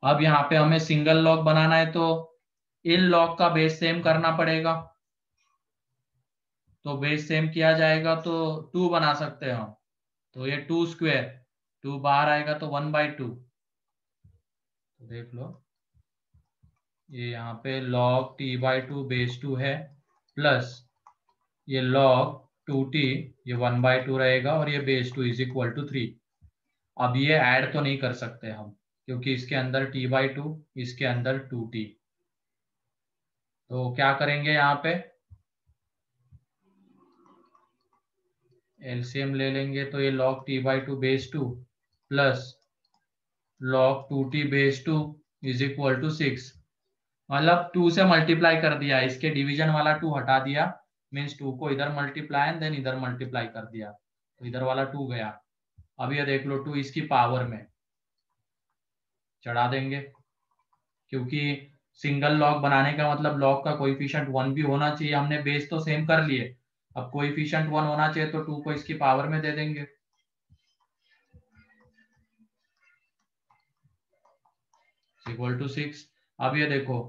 [SPEAKER 1] अब यहाँ पे हमें सिंगल लॉग बनाना है, तो इन लॉग का बेस सेम करना पड़ेगा। तो बेस सेम किया जाएगा तो 2 बना सकते हैं हम, तो ये 2 स्क्वायर, 2 बाहर आएगा तो 1/2। तो देख लो, ये यहाँ पे log t/2 बेस 2 है, प्लस ये log 2t, ये 1/2 रहेगा, और ये बेस 2 इज इक्वल टू 3। अब ये ऐड तो नहीं कर सकते हम, क्योंकि इसके अंदर t/2, इसके अंदर 2t। तो क्या करेंगे, यहाँ पे एलसीएम ले लेंगे, तो ये log t/2 base 2 plus log 2t base 2 is equal to 6। मतलब 2 से मल्टीप्लाई कर दिया, इसके डिवीजन वाला 2 हटा दिया, मीन्स 2 को इधर मल्टीप्लाई एंड देन इधर मल्टीप्लाई कर दिया, तो इधर वाला 2 गया। अब ये देख लो, 2 इसकी पावर में चढ़ा देंगे, क्योंकि सिंगल लॉग बनाने का मतलब लॉग का कोएफिशिएंट 1 भी होना चाहिए। हमने बेस तो सेम कर लिए, अब कोएफिशिएंट 1 होना चाहिए तो 2 को इसकी पावर में दे देंगे। Equal to 6। अब ये देखो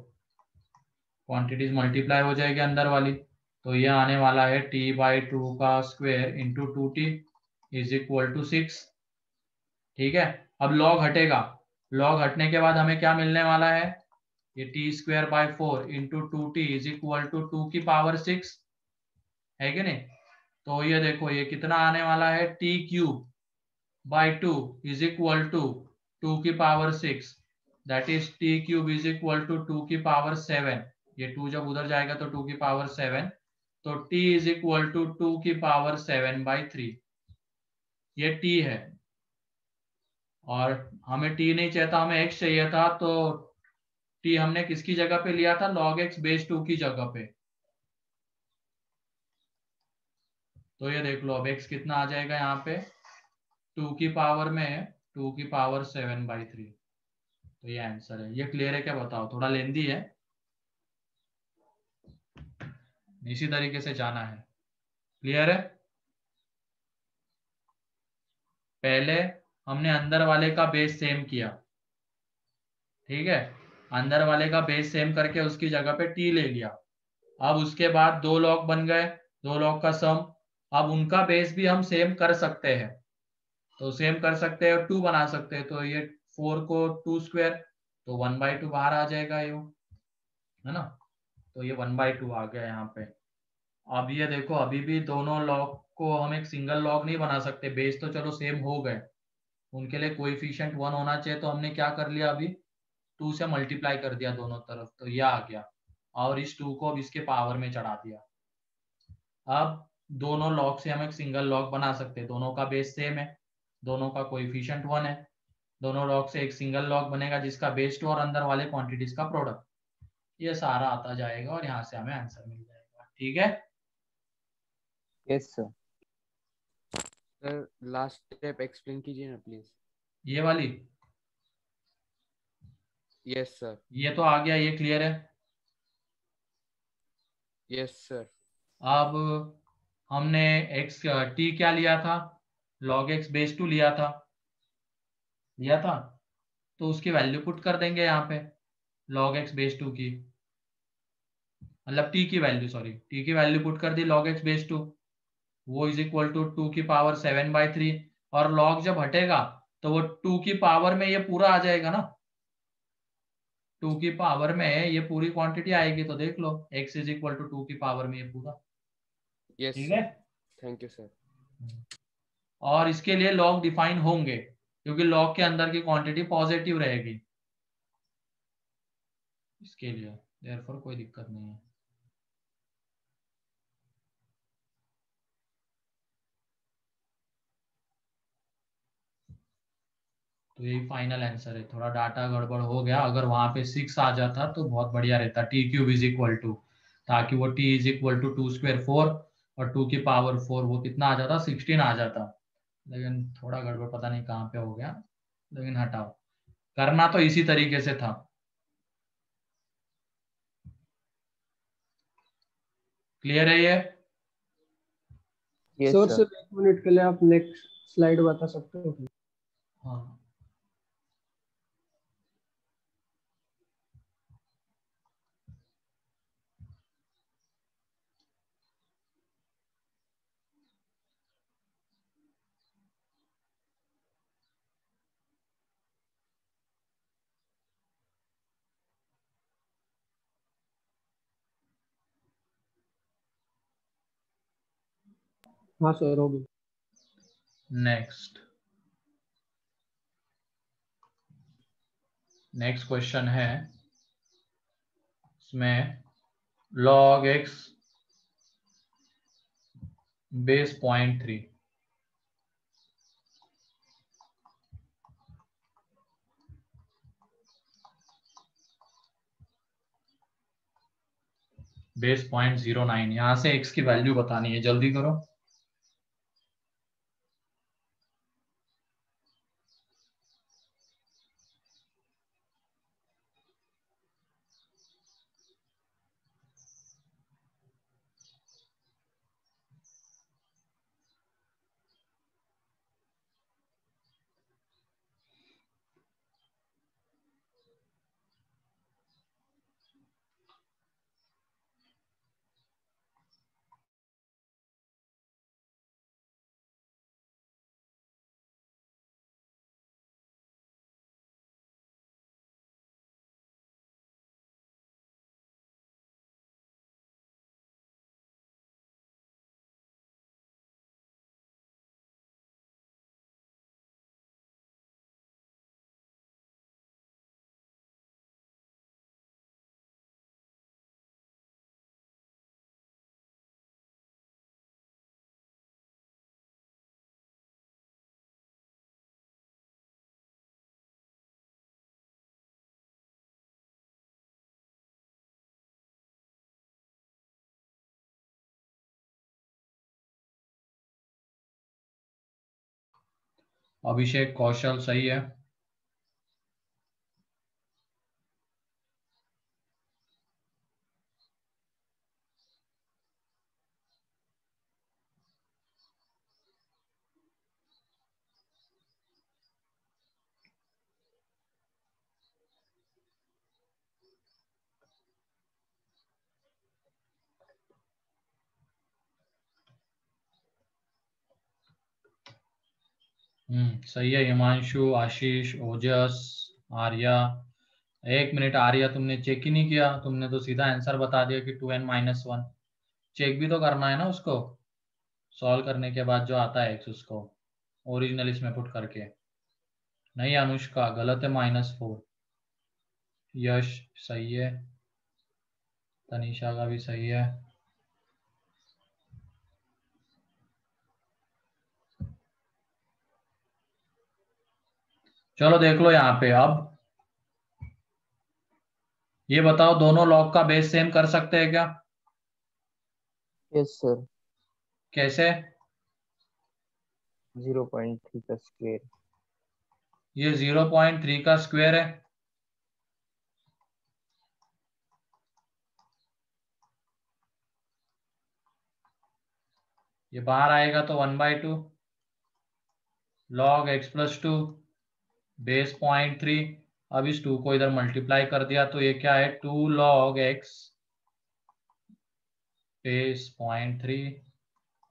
[SPEAKER 1] क्वांटिटीज मल्टीप्लाई हो जाएगी अंदर वाली, तो ये आने वाला है t/2 का square into 2t is equal to 6। ठीक है, अब लॉग हटेगा, लॉग हटने के बाद हमें क्या मिलने वाला है, ये t²/4 into 2t is equal to 2 की पावर 6 है कि नहीं। तो ये देखो ये कितना आने वाला है, t³/2 इज इक्वल टू 2 की power 6, that is t³ is equal to 2 की पावर 7। ये 2 जब उधर जाएगा तो 2 की पावर 7, तो t इज इक्वल टू 2 की पावर 7/3। ये t है, और हमें t नहीं चाहिए था, हमें x चाहिए था, तो t हमने किसकी जगह पे लिया था, log x बेस 2 की जगह पे। तो ये देख लो अब x कितना आ जाएगा यहाँ पे, 2 की पावर में 2 की पावर 7/3। तो ये आंसर है। ये क्लियर है क्या बताओ, थोड़ा लेंदी है, इसी तरीके से जाना है। क्लियर है। पहले हमने अंदर वाले का बेस सेम किया, ठीक है, अंदर वाले का बेस सेम करके उसकी जगह पे t ले लिया। अब उसके बाद दो लॉग बन गए, दो लॉग का सम। अब उनका बेस भी हम सेम कर सकते हैं, तो सेम कर सकते हैं और 2 बना सकते हैं। तो ये 4 को 2 स्क्वायर, तो 1/2 बाहर आ जाएगा, ये है ना। तो ये 1/2 आ गया यहाँ पे। अब ये देखो अभी भी दोनों लॉग को हम एक सिंगल लॉग नहीं बना सकते, बेस तो चलो सेम हो गए, उनके लिए कोएफिशिएंट 1 होना चाहिए। तो हमने क्या कर लिया, अभी 2 से मल्टीप्लाई कर दिया दोनों तरफ, तो ये आ गया, और इस 2 को अब इसके पावर में चढ़ा दिया। अब दोनों लॉग से हम एक सिंगल लॉग बना सकते हैं, दोनों का बेस सेम है, दोनों का कोएफिशिएंट 1 है, दोनों लॉग से एक सिंगल लॉग बनेगा जिसका बेस 2 और अंदर वाले क्वांटिटीज का प्रोडक्ट। ये सारा आता जाएगा और यहाँ से हमें आंसर मिल जाएगा। ठीक है,
[SPEAKER 3] yes sir.
[SPEAKER 9] Sir last step explain कीजिए ना प्लीज।
[SPEAKER 1] ये वाली,
[SPEAKER 9] यस सर।
[SPEAKER 1] ये तो आ गया, ये क्लियर है।
[SPEAKER 9] Yes sir.
[SPEAKER 1] अब हमने x t क्या लिया था, log x बेस 2 लिया था, तो उसकी वैल्यू पुट कर देंगे यहाँ पे, log x बेस 2 की, मतलब t की वैल्यू, सॉरी t की वैल्यू पुट कर दी log x बेस 2, वो इज इक्वल टू 2 की पावर 7/3। और log जब हटेगा तो वो 2 की पावर में ये पूरा आ जाएगा ना, 2 की पावर में ये पूरी क्वांटिटी आएगी। तो देख लो x इज इक्वल टू 2 की पावर में ये पूरा।
[SPEAKER 9] यस
[SPEAKER 1] ठीक
[SPEAKER 9] सर।
[SPEAKER 1] है,
[SPEAKER 9] थैंक यू सर।
[SPEAKER 1] और इसके लिए लॉग डिफाइन होंगे क्योंकि लॉग के अंदर की क्वांटिटी पॉजिटिव रहेगी, इसके लिए देयरफॉर कोई दिक्कत नहीं है। तो यही फाइनल आंसर है। थोड़ा डाटा गड़बड़ हो गया, अगर वहां पे 6 आ जाता तो बहुत बढ़िया रहता, t³ इज इक्वल टू, ताकि वो t is equal to 2 square 4 और 2 की पावर 4 वो कितना आ जाता, 16 आ जाता। लेकिन थोड़ा गड़बड़ पता नहीं कहाँ पे हो गया, लेकिन हटाओ, करना तो इसी तरीके से था। क्लियर है ये।
[SPEAKER 3] Yes
[SPEAKER 7] sir
[SPEAKER 3] sir.
[SPEAKER 7] सिर्फ 1 मिनट के लिए आप नेक्स्ट स्लाइड बता सकते हो?
[SPEAKER 1] हाँ,
[SPEAKER 7] हाँ सर, हो गई।
[SPEAKER 1] नेक्स्ट क्वेश्चन है, इसमें log x बेस 0.3, बेस 0.09, यहां से x की वैल्यू बतानी है, जल्दी करो। अभिषेक कौशल सही है। सही है। हिमांशु, आशीष, ओजस, आर्या। एक मिनट आर्या, तुमने चेक ही नहीं किया, तुमने तो सीधा आंसर बता दिया कि 2n-1। चेक भी तो करना है ना उसको, सॉल्व करने के बाद जो आता है x उसको ओरिजिनल इसमें पुट करके। नहीं अनुष्का गलत है, -4। यश सही है, तनीषा का भी सही है। चलो देख लो यहाँ पे। अब ये बताओ, दोनों लॉग का बेस सेम कर सकते हैं क्या?
[SPEAKER 3] Yes sir.
[SPEAKER 1] कैसे?
[SPEAKER 3] 0.3 का स्क्वायर।
[SPEAKER 1] ये 0.3 का स्क्वायर है। ये बाहर आएगा तो 1/2 log x + 2 बेस 0.3। अब इस 2 को इधर मल्टीप्लाई कर दिया तो ये क्या है, 2 log x बेस 0.3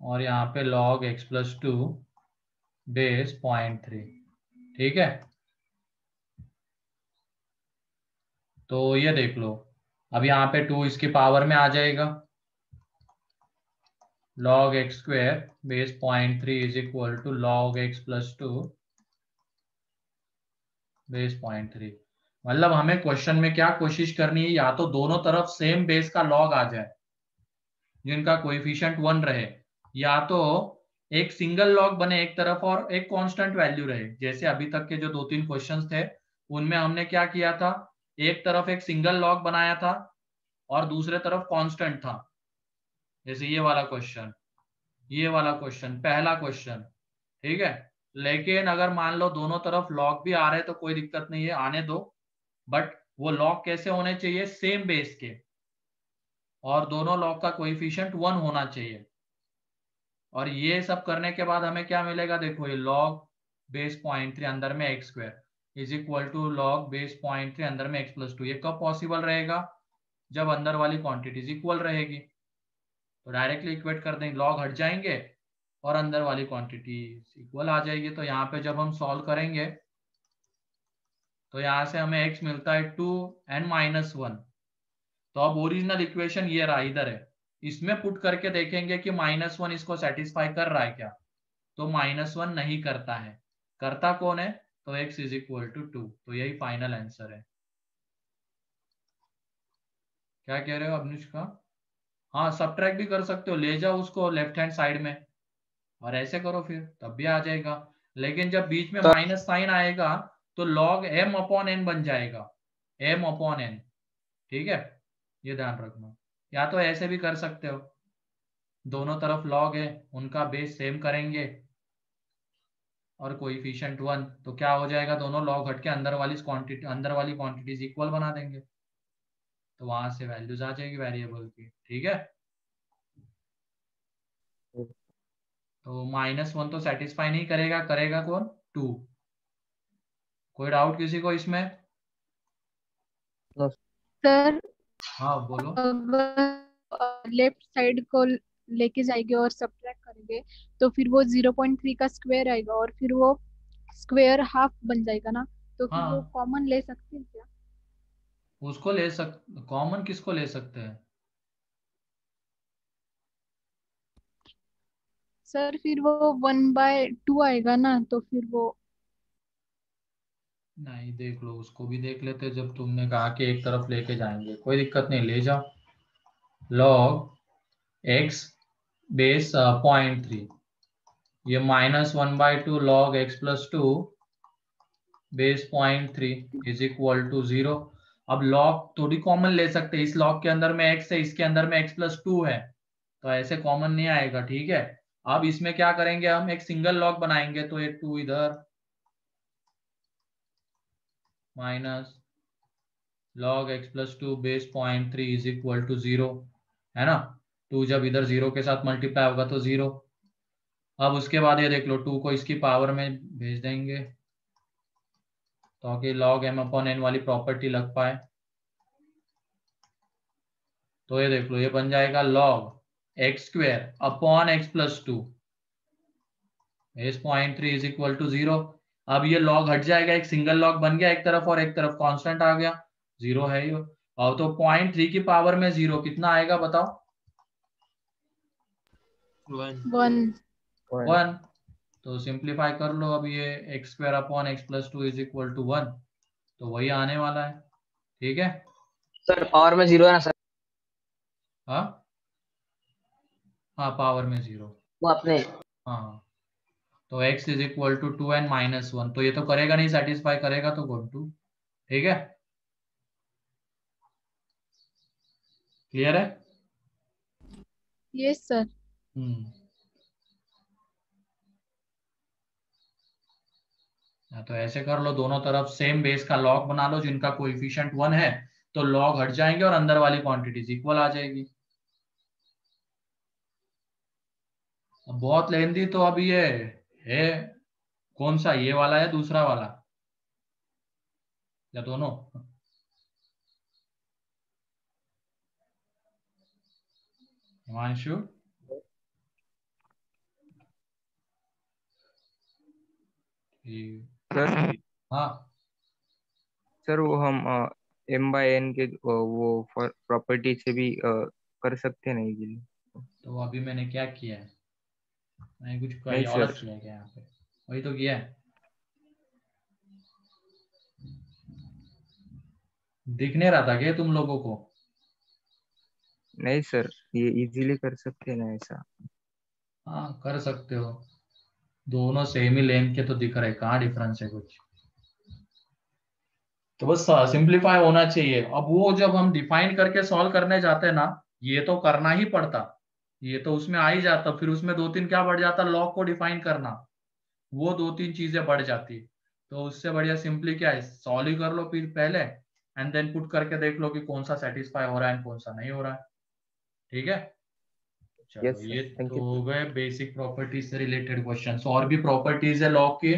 [SPEAKER 1] और यहाँ पे log x + 2 बेस 0.3। ठीक है, तो ये देख लो। अब यहाँ पे 2 इसकी पावर में आ जाएगा। log x² base 0.3 = log x + 2 base 0.3। मतलब हमें क्वेश्चन में क्या कोशिश करनी है, या तो दोनों तरफ सेम बेस का लॉग आ जाए जिनका कोएफिशिएंट 1 रहे, या तो एक सिंगल लॉग बने एक तरफ और एक कांस्टेंट वैल्यू रहे। जैसे अभी तक के जो 2-3 क्वेश्चंस थे उनमें हमने क्या किया था, एक तरफ एक सिंगल लॉग बनाया था और दूसरे तरफ कांस्टेंट था। जैसे ये वाला क्वेश्चन, ये वाला क्वेश्चन, पहला क्वेश्चन। ठीक है, लेकिन अगर मान लो दोनों तरफ लॉग भी आ रहे तो कोई दिक्कत नहीं है, आने दो। बट वो लॉग कैसे होने चाहिए, सेम बेस के, और दोनों लॉग का कोएफिशिएंट 1 होना चाहिए। और ये सब करने के बाद हमें क्या मिलेगा, देखो ये log बेस 0.3 अंदर में x² = log बेस 0.3 अंदर में x + 2। ये कब पॉसिबल रहेगा, जब अंदर वाली क्वांटिटीज इक्वल रहेगी। तो डायरेक्टली इक्वेट कर देंगे, लॉग हट जाएंगे और अंदर वाली क्वांटिटी इक्वल आ जाएगी। तो यहाँ पे जब हम सॉल्व करेंगे तो यहाँ से हमें x मिलता है 2n-1। तो अब ओरिजिनल इक्वेशन ये रहा, इधर है, इसमें पुट करके देखेंगे कि -1 इसको सेटिस्फाई कर रहा है क्या। तो -1 नहीं करता है, करता कौन है, तो x = 2। तो यही फाइनल आंसर है। क्या कह रहे हो अनुष्का? हाँ, सब्ट्रैक्ट भी कर सकते हो, ले जाओ उसको लेफ्ट हैंड साइड में और ऐसे करो फिर, तब भी आ जाएगा। लेकिन जब बीच में माइनस साइन आएगा तो log m/n बन जाएगा, m/n। ठीक है, ये ध्यान रखना। या तो ऐसे भी कर सकते हो, दोनों तरफ log है, उनका बेस सेम करेंगे और कोएफिशिएंट 1, तो क्या हो जाएगा, दोनों log हट के अंदर वाली क्वांटिटीज इक्वल बना देंगे, तो वहां से वैल्यूज आ जाएगी वेरिएबल की। ठीक है, तो -1 तो सेटिस्फाई नहीं करेगा, करेगा कौन, 2। कोई डाउट किसी को इसमें?
[SPEAKER 10] सर
[SPEAKER 1] हाँ बोलो।
[SPEAKER 10] अगर लेफ्ट साइड को लेके जाएंगे और सब्ट्रैक्ट करेंगे तो फिर वो 0.3 का स्क्वायर आएगा और फिर वो स्क्वायर हाफ बन जाएगा ना, तो फिर वो
[SPEAKER 1] हाँ,
[SPEAKER 10] कॉमन ले सकते हैं क्या?
[SPEAKER 1] उसको ले कॉमन किसको ले सकते हैं?
[SPEAKER 10] सर फिर वो 1/2 आएगा ना, तो फिर वो
[SPEAKER 1] नहीं, देख लो, उसको भी देख लेते। जब तुमने कहा कि एक तरफ लेके जाएंगे, कोई दिक्कत नहीं, ले जाओ। log x बेस 0.3, ये -1/2 log x + 2 बेस 0.3 = 0। अब log थोड़ी कॉमन ले सकते हैं, इस log के अंदर में x है, इसके अंदर में x + 2 है, तो ऐसे कॉमन नहीं आएगा। ठीक है, अब इसमें क्या करेंगे, हम एक सिंगल log बनाएंगे, तो ये 2 इधर minus log x plus 2 base 0.3 is equal to 0, है ना। 2 जब इधर 0 के साथ मल्टीप्लाई होगा तो 0। अब उसके बाद ये देख लो 2 को इसकी पावर में भेज देंगे ताकि log m अपॉन n वाली प्रॉपर्टी लग पाए। तो ये देख लो ये बन जाएगा log x square upon x plus 2 base 0.3 is equal to 0। अब ये log हट जाएगा, एक सिंगल लॉग बन गया एक तरफ और एक तरफ कांस्टेंट आ गया, 0 है ये। और तो 0.3 की पावर में 0 कितना आएगा बताओ? 1। तो सिंप्लीफाई कर लो अब ये x square upon x plus 2 is equal to 1, तो वही आने वाला है। ठीक है
[SPEAKER 4] सर पावर में 0 है ना सर?
[SPEAKER 1] हाँ हाँ पावर में 0,
[SPEAKER 4] वो अपने
[SPEAKER 1] हाँ। तो x is equal to 2n minus 1, तो ये तो करेगा नहीं, सेटिस्फाई करेगा तो गो टू। ठीक है क्लियर है?
[SPEAKER 10] Yes sir.
[SPEAKER 1] तो ऐसे कर लो, दोनों तरफ सेम बेस का लॉग बना लो, जिनका कोएफिशिएंट 1 है तो लॉग हट जाएंगे और अंदर वाली क्वांटिटीज इक्वल आ जाएगी। अब बहुत लेंदी, तो अब ये है कौन सा, ये वाला है दूसरा वाला या दोनों? हिमांशु
[SPEAKER 3] सर
[SPEAKER 1] हाँ
[SPEAKER 3] सर वो हम m/n के वो प्रॉपर्टी से भी कर सकते हैं ना इजीली?
[SPEAKER 1] तो अभी मैंने क्या किया है, मैंने कुछ
[SPEAKER 3] नहीं
[SPEAKER 1] अलग
[SPEAKER 3] सर,
[SPEAKER 1] किया है क्या यहाँ पे? वही तो किया है, दिख नहीं रहा था क्या तुम लोगों को?
[SPEAKER 3] नहीं सर, ये इजीली कर सकते हैं ना ऐसा?
[SPEAKER 1] हाँ कर सकते हो, दोनों सेम ही लेंथ के तो दिख रहे, कहाँ डिफरेंस है कुछ? तो बस सिंप्लीफाई होना चाहिए। अब वो जब हम डिफाइन करके सॉल्व करने जाते हैं ना, ये तो करना ही पड़ता, ये तो उसमें आ ही जाता, फिर उसमें 2-3 क्या बढ़ जाता, लॉग को डिफाइन करना, वो 2-3 चीजें बढ़ जाती। तो उससे बढ़िया सिंपली क्या है, सॉल्व ही कर लो फिर पहले, एंड देन पुट करके देख लो कि कौन सा सेटिस्फाई हो रहा है कौन सा नहीं हो रहा है। ठीक है चलो
[SPEAKER 3] यस सर,
[SPEAKER 1] ये
[SPEAKER 3] थैंक
[SPEAKER 1] तो
[SPEAKER 3] यू।
[SPEAKER 1] हो गए बेसिक प्रॉपर्टीज से रिलेटेड क्वेश्चन। और भी प्रॉपर्टीज है लॉग के,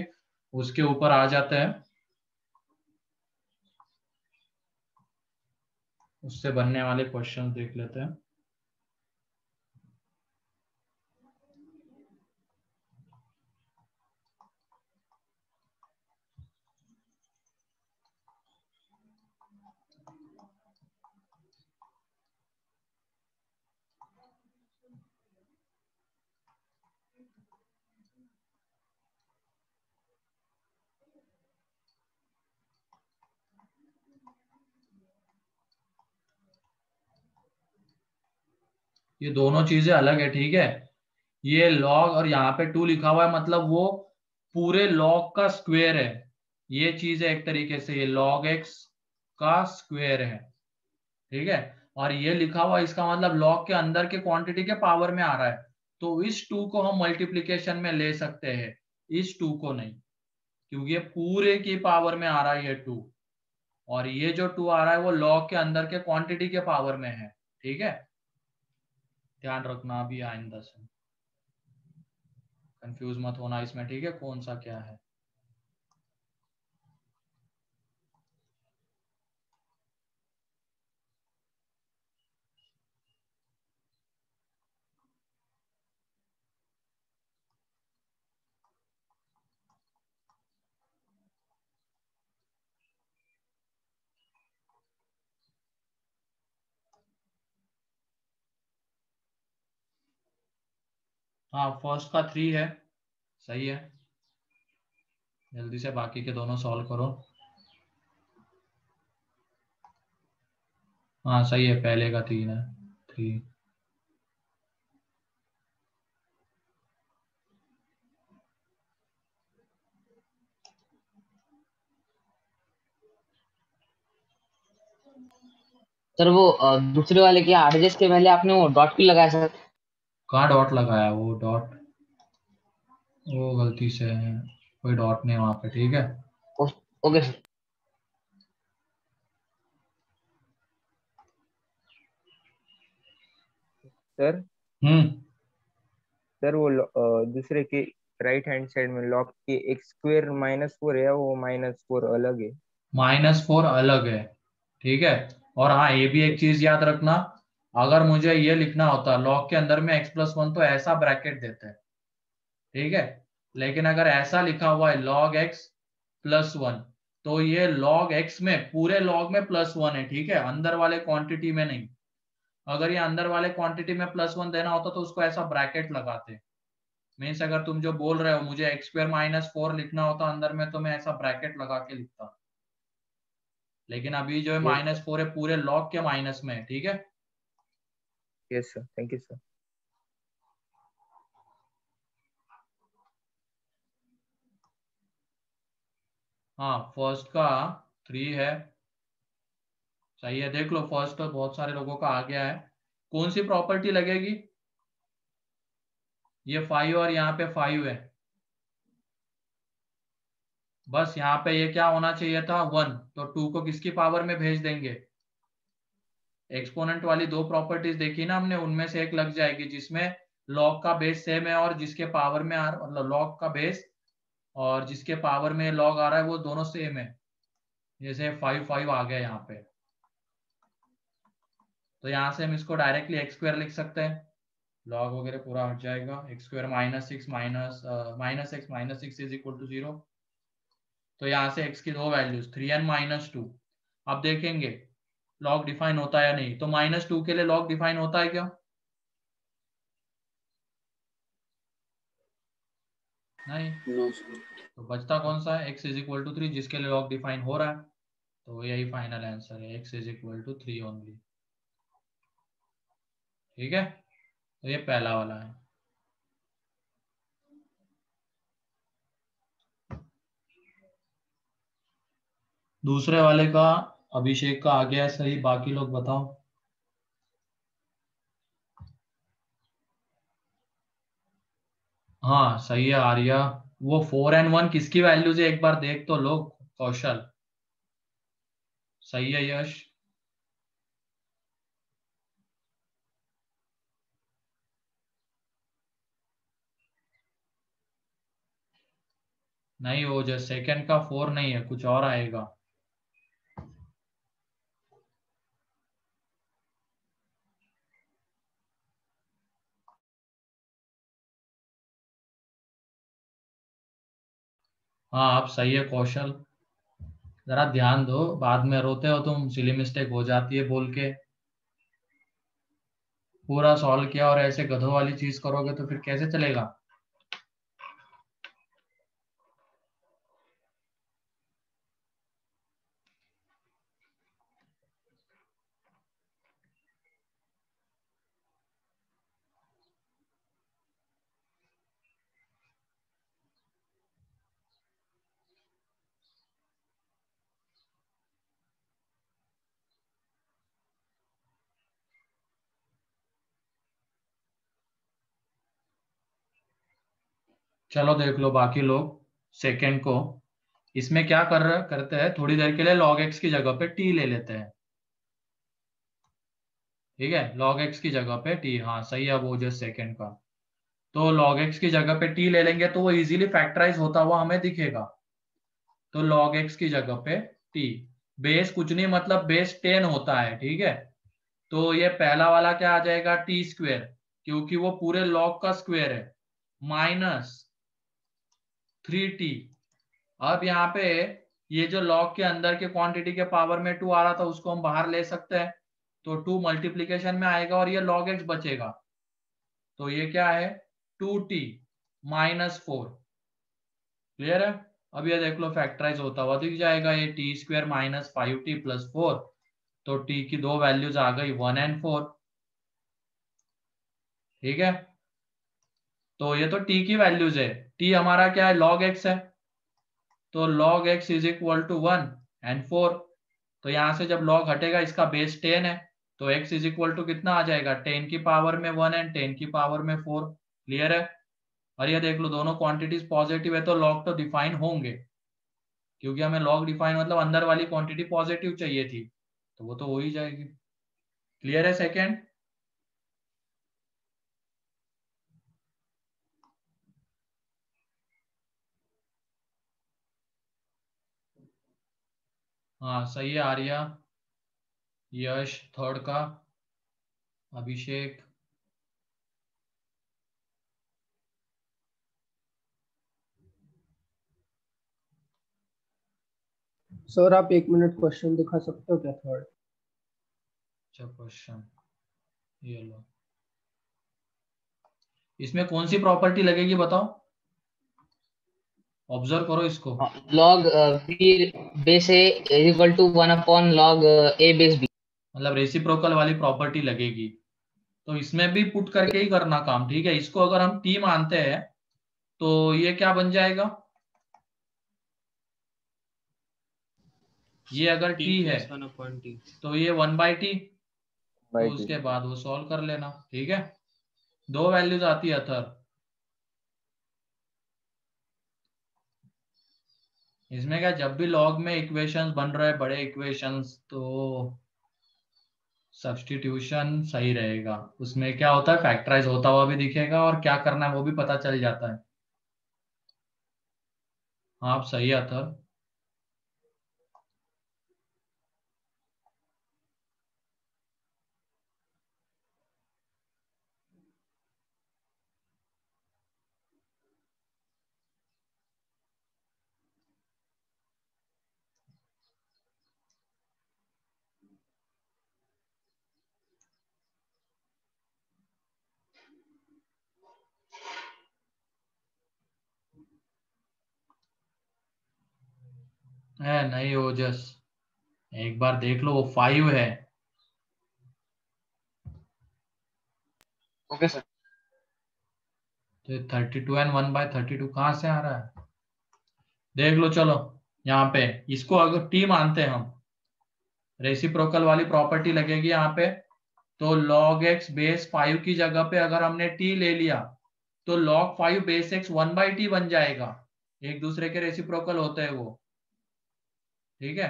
[SPEAKER 1] उसके ऊपर आ जाते हैं, उससे बनने वाले क्वेश्चन देख लेते हैं। ये दोनों चीजें अलग है, ठीक है। ये लॉग और यहाँ पे 2 लिखा हुआ है, मतलब वो पूरे लॉग का स्क्वायर है, ये चीज है एक तरीके से, ये log x का स्क्वायर है। ठीक है और ये लिखा हुआ इसका मतलब लॉग के अंदर के क्वांटिटी के पावर में आ रहा है, तो इस 2 को हम मल्टीप्लीकेशन में ले सकते हैं, इस 2 को नहीं, क्योंकि ये पूरे की पावर में आ रहा है ये 2, और ये जो 2 आ रहा है वो लॉग के अंदर के क्वांटिटी के पावर में है। ठीक है ध्यान रखना अभी आइंदा से कंफ्यूज मत होना इसमें, ठीक है कौन सा क्या है। हाँ फर्स्ट का 3 है, सही है, जल्दी से बाकी के दोनों सॉल्व करो। हाँ सही है, पहले का 3 है, 3।
[SPEAKER 4] सर वो दूसरे वाले के आरजेस के पहले आपने वो डॉट क्यों लगाया सर?
[SPEAKER 1] कहाँ डॉट लगाया, वो डॉट वो गलती से है, कोई डॉट नहीं वहां पे। ठीक है
[SPEAKER 4] ओके सर।
[SPEAKER 3] सर
[SPEAKER 1] हम्म
[SPEAKER 3] सर वो दूसरे के राइट हैंड साइड में लॉग के एक स्क्वायर -4 है, वो -4 अलग है।
[SPEAKER 1] -4 अलग है, ठीक है। और हाँ, ये भी एक चीज याद रखना, अगर मुझे ये लिखना होता लॉग के अंदर में x+1 तो ऐसा ब्रैकेट देते हैं, ठीक है। लेकिन अगर ऐसा लिखा हुआ है log x+1, तो ये log x में पूरे log में +1 है, ठीक है, अंदर वाले क्वांटिटी में नहीं। अगर ये अंदर वाले क्वांटिटी में +1 देना होता तो उसको ऐसा ब्रैकेट लगाते। मीन्स अगर तुम जो बोल रहे हो मुझे x² - 4 लिखना होता अंदर में, तो मैं ऐसा ब्रैकेट लगा के लिखता। लेकिन अभी जो है -4 है, पूरे लॉग के माइनस में है, ठीक है।
[SPEAKER 3] Yes sir, thank you sir.
[SPEAKER 1] हाँ, फर्स्ट का 3 है, सही है। देख लो, फर्स्ट तो बहुत सारे लोगों का आ गया है। कौन सी प्रॉपर्टी लगेगी? ये 5 और यहाँ पे 5 है, बस यहाँ पे ये क्या होना चाहिए था 1, तो 2 को किसकी पावर में भेज देंगे? एक्सपोनेंट वाली 2 प्रॉपर्टीज देखी ना हमने, उनमें से एक लग जाएगी जिसमें लॉग का बेस सेम है और जिसके पावर में मतलब लॉग का बेस और जिसके पावर में लॉग आ रहा है वो दोनों सेम है। जैसे 5 5 आ गया यहाँ पे, तो यहाँ से हम इसको डायरेक्टली x² लिख सकते हैं, लॉग वगैरह पूरा हट जाएगा। x² -6 -x -6 = 0। तो यहाँ से x की 2 वैल्यूज 3n -2। अब देखेंगे लॉग डिफाइन होता है या नहीं, तो -2 के लिए लॉग डिफाइन होता है क्या? नहीं। तो बचता कौन सा है? x = 3, जिसके लिए लॉग डिफाइन हो रहा है। तो यही फाइनल आंसर है, x = 3 ओनली, ठीक है। तो ये पहला वाला है। दूसरे वाले का अभिषेक का आ गया सही, बाकी लोग बताओ। हाँ सही है आर्या। वो 4 and 1 किसकी वैल्यूज है एक बार देख तो लो कौशल। सही है यश। नहीं, वो जो सेकंड का 4 नहीं है, कुछ और आएगा। हाँ आप सही है कौशल, जरा ध्यान दो, बाद में रोते हो तुम, सिली मिस्टेक हो जाती है बोल के। पूरा सॉल्व किया और ऐसे गधों वाली चीज करोगे तो फिर कैसे चलेगा? चलो देख लो बाकी लोग सेकंड को। इसमें क्या करते हैं, थोड़ी देर के लिए log x की जगह पे t ले लेते हैं, ठीक है। log x की जगह पे t, हाँ सही है। वो जो सेकंड का, तो log x की जगह पे t ले लेंगे तो वो इजीली फैक्टराइज होता हुआ हमें दिखेगा। तो log x की जगह पे t, बेस कुछ नहीं मतलब बेस 10 होता है, ठीक है। तो ये पहला वाला क्या आ जाएगा t², क्योंकि वो पूरे log का स्क्वायर है, -3t। अब यहाँ पे ये जो log के अंदर के क्वांटिटी के पावर में 2 आ रहा था उसको हम बाहर ले सकते हैं, तो 2 मल्टीप्लीकेशन में आएगा और ये log x बचेगा। तो ये क्या है 2t -4। क्लियर है? अब ये देख लो फैक्टराइज होता हुआ दिख जाएगा, ये t² -5t + 4। तो t की 2 वैल्यूज आ गई 1 and 4, ठीक है। तो ये तो t की वैल्यूज है, t हमारा क्या है log x है, तो log x = 1 and 4। तो यहां से जब log हटेगा इसका बेस 10 है, तो x = कितना आ जाएगा 10 की पावर में 1 and 10 की पावर में 4। क्लियर है? और ये देख लो दोनों क्वांटिटीज पॉजिटिव है तो log तो डिफाइन होंगे, क्योंकि हमें log डिफाइन मतलब अंदर वाली क्वांटिटी पॉजिटिव चाहिए थी, तो वो तो हो ही जाएगी। क्लियर है सेकेंड? हाँ सही है आर्या, यश थर्ड का, अभिषेक।
[SPEAKER 7] सर आप 1 मिनट क्वेश्चन दिखा सकते हो क्या थर्ड?
[SPEAKER 1] अच्छा क्वेश्चन ये लो, इसमें कौन सी प्रॉपर्टी लगेगी बताओ, ऑब्जर्व करो इसको।
[SPEAKER 4] लॉग फिर base a is equal to 1 log a base b.
[SPEAKER 1] मतलब रेसिप्रोकल वाली प्रॉपर्टी लगेगी, तो इसमें भी पुट करके ही करना काम, ठीक है। इसको अगर हम टी मानते हैं तो ये क्या बन जाएगा, ये अगर
[SPEAKER 8] टी
[SPEAKER 1] टी है
[SPEAKER 8] प्लस 1/t।
[SPEAKER 1] तो ये 1/t, तो
[SPEAKER 3] बाई
[SPEAKER 1] उसके
[SPEAKER 3] टी।
[SPEAKER 1] बाद वो सॉल्व कर लेना, ठीक है। दो वैल्यूज आती है अथर, इसमें क्या जब भी लॉग में इक्वेशंस बन रहे हैं बड़े इक्वेशंस, तो सब्स्टिट्यूशन सही रहेगा। उसमें क्या होता है, फैक्टराइज होता हुआ भी दिखेगा और क्या करना है वो भी पता चल जाता है। हाँ आप सही है अथर। है नहीं ओजस, एक बार देख लो, वो 5 है।
[SPEAKER 4] Okay sir.
[SPEAKER 1] तो 32 एंड 1/32 कहाँ से आ रहा है, देख लो। चलो यहाँ पे इसको अगर टी मानते हैं हम, रेसिप्रोकल वाली प्रॉपर्टी लगेगी यहाँ पे। तो log x बेस 5 की जगह पे अगर हमने t ले लिया तो log 5 बेस x 1/t बन जाएगा, एक दूसरे के रेसिप्रोकल होते हैं वो, ठीक है।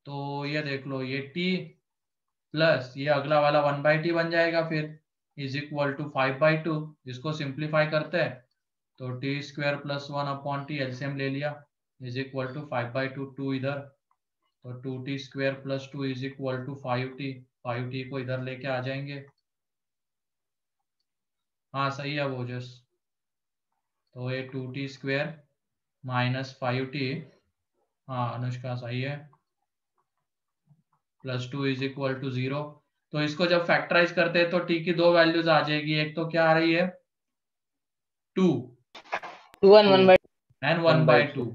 [SPEAKER 1] तो ये देख लो, ये t प्लस ये अगला वाला 1/t बन जाएगा, फिर इज इक्वल टू 5/2। जिसको सिंप्लीफाई करते हैं तो t² + 1/t एलसीएम ले लिया, इज इक्वल टू 5/2, 2 इधर, तो 2t² + 2 is equal to 5t, 5t को इधर लेके आ जाएंगे। हाँ सही है वो जस, तो ये 2t² - 5t, हाँ अनुष्का सही है, +2 इज इक्वल टू 0। तो इसको जब फैक्टराइज करते हैं तो t की दो वैल्यूज आ जाएगी, एक तो क्या आ रही है 2
[SPEAKER 4] 2 and 1/2।
[SPEAKER 1] एंड
[SPEAKER 3] 1/2।
[SPEAKER 1] 1/2।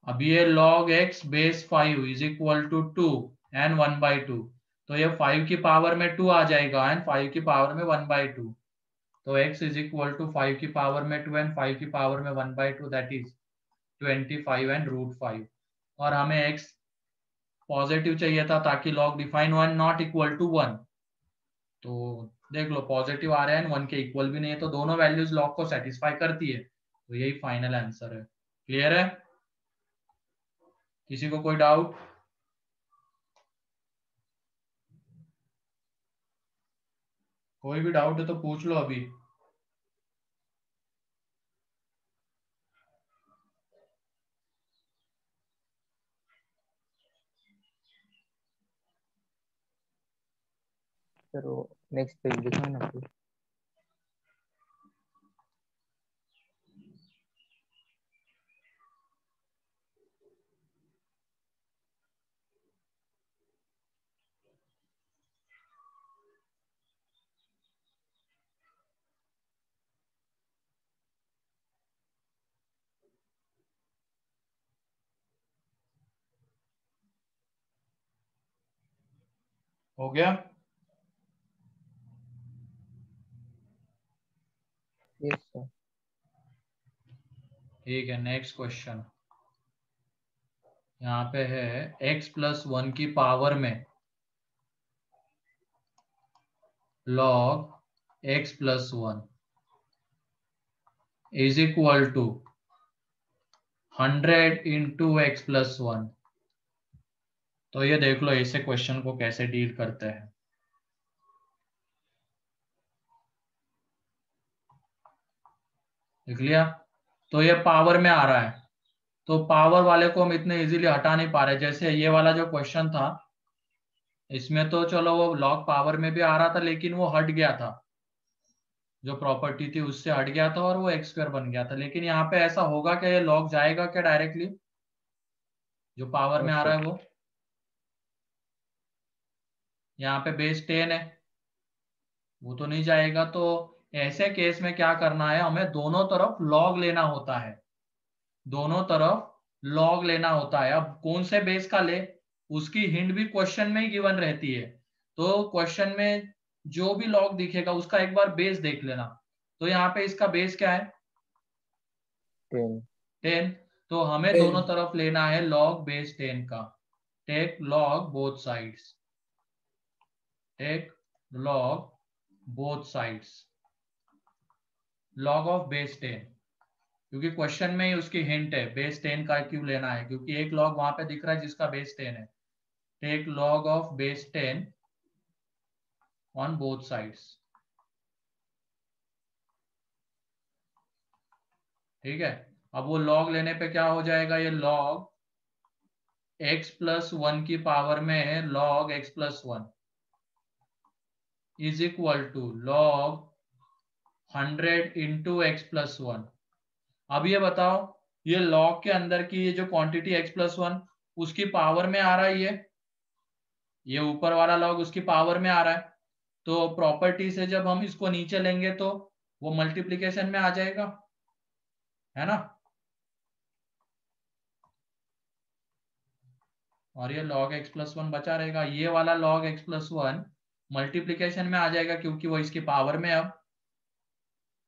[SPEAKER 1] अब ये log x base 5 is equal to 2 and 1/2, तो ये 5 की पावर में 2 आ जाएगा एंड 5 की पावर में 1/2। तो x इज इक्वल टू 5 की पावर में 2 एंड 5 की पावर में 1/2, दैट इज 25 एंड √5। और हमें x पॉजिटिव चाहिए था ताकि log define 1 not equal to 1। तो देख लो पॉजिटिव आ रहा है, 1 के इक्वल भी नहीं है, तो दोनों वैल्यूज लॉग को सेटिस्फाई करती है, तो यही फाइनल आंसर है। क्लियर है, किसी को कोई डाउट? कोई भी डाउट है तो पूछ लो अभी।
[SPEAKER 3] सर वो नेक्स्ट पेज दिखाओ ना फिर।
[SPEAKER 1] हो गया?
[SPEAKER 3] Yes sir.
[SPEAKER 1] ठीक है, नेक्स्ट क्वेश्चन यहाँ पे है x + 1 की पावर में log x + 1 is equal to 100 into x + 1। तो ये देख लो ऐसे क्वेश्चन को कैसे डील करते हैं। देख लिया, तो ये पावर में आ रहा है, तो पावर वाले को हम इतने इजीली हटा नहीं पा रहे। जैसे ये वाला जो क्वेश्चन था, इसमें तो चलो वो लॉग पावर में भी आ रहा था, लेकिन वो हट गया था, जो प्रॉपर्टी थी उससे हट गया था और वो एक्स स्क्वायर बन गया था। लेकिन यहाँ पे ऐसा होगा क्या, ये लॉग जाएगा क्या डायरेक्टली, जो पावर में आ रहा है वो? यहाँ पे बेस 10 है, वो तो नहीं जाएगा। तो ऐसे केस में क्या करना है, हमें दोनों तरफ लॉग लेना होता है, दोनों तरफ लॉग लेना होता है। अब कौन से बेस का ले, उसकी हिंट भी क्वेश्चन में ही गिवन रहती है। तो क्वेश्चन में जो भी लॉग दिखेगा उसका एक बार बेस देख लेना। तो यहाँ पे इसका बेस क्या है, 10। तो हमें दोनों तरफ लेना है लॉग बेस 10 का। Take log both sides, take log both sides, log of base 10, क्योंकि क्वेश्चन में ही उसकी हिंट है बेस 10 का क्यों लेना है, क्योंकि एक लॉग वहां पे दिख रहा है जिसका बेस 10 है। Take log of base 10 on both sides, ठीक है। अब वो लॉग लेने पे क्या हो जाएगा, ये लॉग x प्लस 1 की पावर में log x plus 1 is equal to log 100 into x plus 1। अब ये बताओ, ये लॉग के अंदर की ये जो क्वांटिटी x प्लस 1 उसकी पावर में आ रहा है, ये ऊपर वाला लॉग उसकी पावर में आ रहा है। तो प्रॉपर्टी से जब हम इसको नीचे लेंगे तो वो मल्टीप्लीकेशन में आ जाएगा, है ना। और ये log x प्लस 1 बचा रहेगा। ये वाला log x प्लस 1 मल्टीप्लीकेशन में आ जाएगा क्योंकि वो इसकी पावर में अब,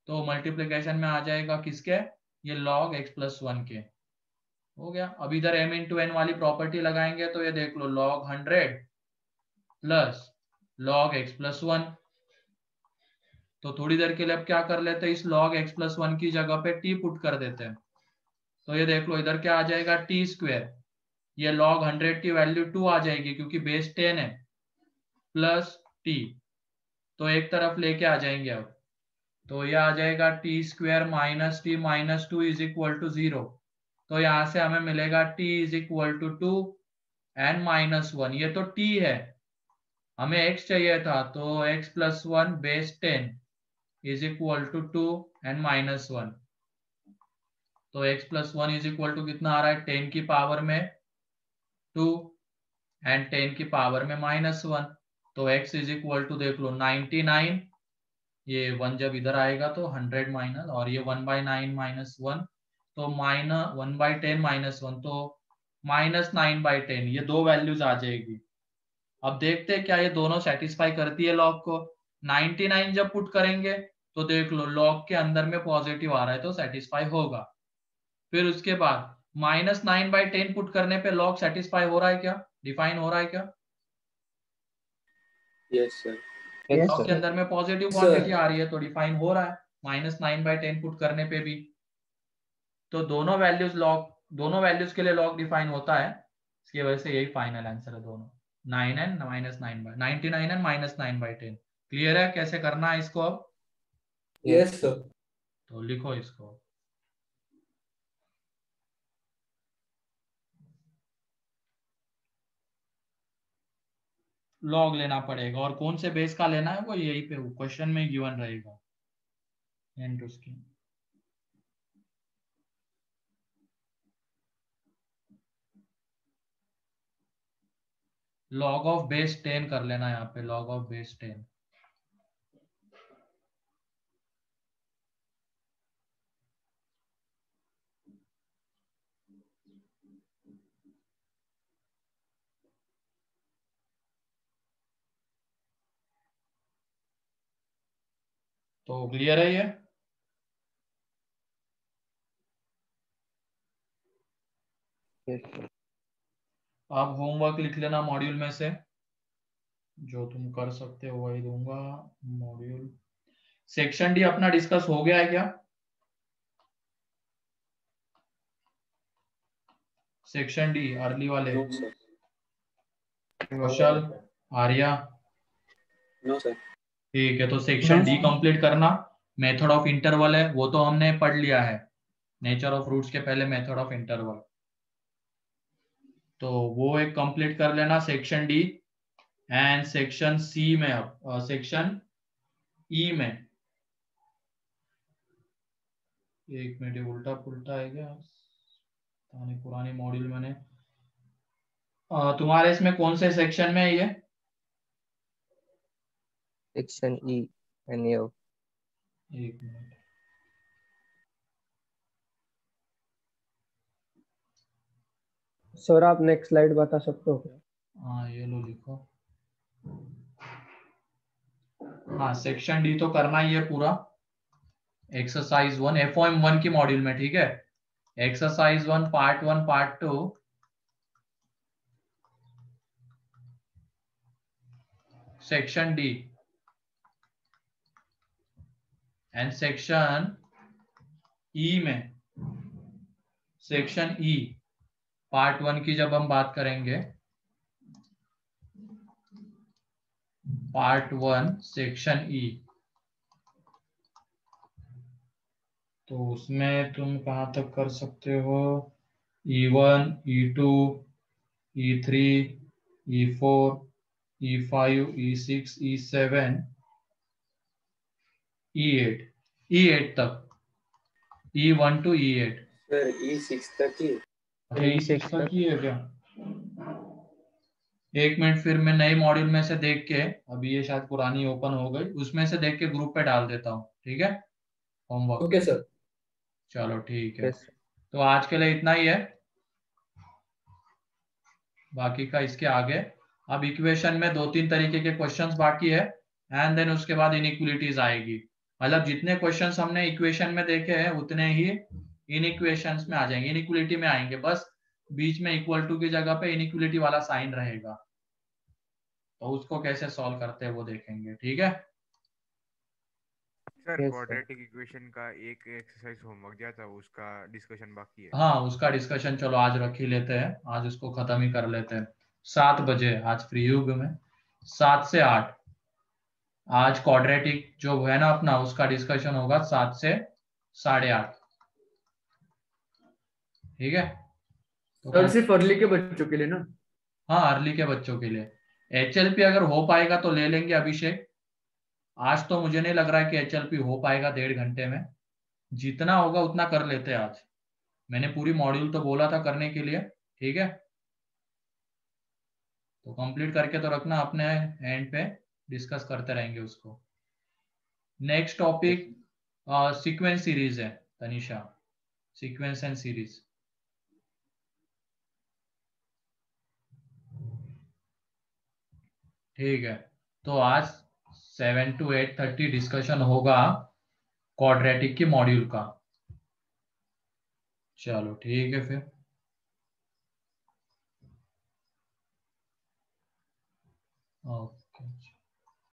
[SPEAKER 1] तो मल्टीप्लीकेशन में आ जाएगा किसके, ये log x प्लस 1 के। हो गया। अब इधर m इंटू एन वाली प्रॉपर्टी लगाएंगे तो ये देख लो log 100 plus log x plus 1। तो थोड़ी देर के लिए अब क्या कर लेते हैं, इस log x प्लस 1 की जगह पे t पुट कर देते हैं। तो ये देख लो इधर क्या आ जाएगा, t स्क्वायर, ये log 100 की वैल्यू 2 आ जाएगी क्योंकि बेस 10 है, प्लस t, तो एक तरफ लेके आ जाएंगे अब। तो ये आ जाएगा t square minus t minus 2 is equal to 0। तो यहाँ से हमें मिलेगा t is equal to 2 n minus 1। ये तो t है, हमें x चाहिए था, तो x plus 1 base 10 is equal to 2 n minus 1। तो x plus 1 is equal to कितना आ रहा है, 10 की पावर में 2 एंड 10 की पावर में माइनस 1। तो x इज इक्वल टू देख लो 99, ये 1 जब इधर आएगा तो 100 माइनस, और ये 1/9 माइनस 1, तो माइनस 1/10 माइनस 1, तो माइनस 9/10, ये दो वैल्यूज आ जाएगी। अब देखते हैं क्या ये दोनों सेटिस्फाई करती है लॉग को। 99 जब पुट करेंगे तो देख लो लॉग के अंदर में पॉजिटिव आ रहा है तो सेटिस्फाई होगा। फिर उसके बाद माइनस 9/10 पुट करने पे लॉग सेटिस्फाई हो रहा है क्या, डिफाइन हो रहा है क्या?
[SPEAKER 6] Yes sir.
[SPEAKER 1] लॉग के अंदर में पॉजिटिव क्वांटिटी आ रही है तो डिफाइन हो रहा है माइनस 9/10 पुट करने पे भी। तो दोनों वैल्यूज के लिए लॉग डिफाइन होता है, इसकी वजह से यही फाइनल आंसर है दोनों, 9 and minus 99 and minus 9/10। Clear है कैसे करना है इसको अब?
[SPEAKER 6] Yes sir.
[SPEAKER 1] तो लिखो इसको, लॉग लेना पड़ेगा और कौन से बेस का लेना है वो यही पे क्वेश्चन में गिवन रहेगा। एंड उसकी log ऑफ बेस 10 कर लेना, यहाँ पे log ऑफ बेस 10। तो क्लियर है ये? आप होमवर्क लिख लेना मॉड्यूल में से, जो तुम कर सकते हो वही दूंगा। मॉड्यूल सेक्शन डी अपना डिस्कस हो गया है क्या? सेक्शन डी अर्ली वाले, कौशल, आर्या,
[SPEAKER 6] नो सर।
[SPEAKER 1] ठीक है। तो सेक्शन डी कंप्लीट करना। मेथड ऑफ इंटरवल है वो तो हमने पढ़ लिया है, नेचर ऑफ रूट्स के पहले मेथड ऑफ इंटरवल। तो वो एक कंप्लीट कर लेना section D. And section C में अब सेक्शन ई में, एक मिनट उल्टा पुल्टा है क्या, पुरानी मॉड्यूल मैंने तुम्हारे इसमें कौन से सेक्शन में है ये?
[SPEAKER 3] Section E and F.
[SPEAKER 1] एक मिनट,
[SPEAKER 7] सर आप नेक्स्ट स्लाइड बता सकते हो क्या?
[SPEAKER 1] हाँ ये लो लिखो। हाँ सेक्शन डी तो करना ही है पूरा। एक्सरसाइज 1 FOM 1 की मॉड्यूल में, ठीक है। Exercise 1 part 1 part 2 section D and section E में, सेक्शन ई पार्ट 1 की जब हम बात करेंगे, पार्ट 1 सेक्शन ई, तो उसमें तुम कहाँ तक कर सकते हो? E1 E2 E3 E4 E5 E6 E7 E8 E8 तक, E1 to E8।
[SPEAKER 6] Sir E6 तक ही।
[SPEAKER 1] अच्छा E6 तक ही है क्या? एक मिनट, फिर मैं नई मॉड्यूल में से देख के, अभी ये शायद पुरानी ओपन हो गई, उसमें से देख के ग्रुप पे डाल देता हूँ, ठीक है, होमवर्क।
[SPEAKER 6] Okay sir.
[SPEAKER 1] चलो ठीक है,
[SPEAKER 3] यस
[SPEAKER 1] तो आज के लिए इतना ही है, बाकी का इसके आगे। अब इक्वेशन में 2-3 तरीके के क्वेश्चंस बाकी है, एंड देन उसके बाद इनइक्वलिटीज आएगी। मतलब जितने क्वेश्चंस हमने इक्वेशन में देखे हैं उतने ही इनइक्वेशंस में आ जाएंगे, इनइक्वलिटी में आएंगे, बस बीच में इक्वल टू की जगह पे इनइक्वलिटी वाला साइन रहेगा, तो उसको कैसे सॉल्व करते हैं वो देखेंगे, ठीक है।
[SPEAKER 2] Sir
[SPEAKER 3] Yes, sir.
[SPEAKER 2] Quadratic equation का एक एक्सरसाइज होमवर्क दिया था, उसका डिस्कशन बाकी है।
[SPEAKER 1] हाँ उसका डिस्कशन चलो आज रख ही लेते हैं, आज उसको खत्म ही कर लेते हैं। 7 बजे आज फ्री युग में 7 से 8 आज क्वाड्रेटिक जो है ना अपना, उसका डिस्कशन होगा 7 से 8:30, ठीक है। तो
[SPEAKER 6] सर सिर्फ अर्ली के बच्चों के लिए ना?
[SPEAKER 1] हाँ अर्ली के बच्चों के लिए। HLP अगर हो पाएगा तो ले लेंगे अभिषेक, आज तो मुझे नहीं लग रहा है कि HLP हो पाएगा 1.5 घंटे में, जितना होगा उतना कर लेते हैं आज। मैंने पूरी मॉड्यूल तो बोला था करने के लिए, ठीक है, तो कंप्लीट करके तो रखना, अपने एंड पे डिस्कस करते रहेंगे उसको। नेक्स्ट टॉपिक सीक्वेंस सीरीज है तनिषा, सीक्वेंस एंड सीरीज। ठीक है, तो आज 7 to 8:30 डिस्कशन होगा क्वाड्रेटिक की मॉड्यूल का। चलो ठीक है फिर, ओके।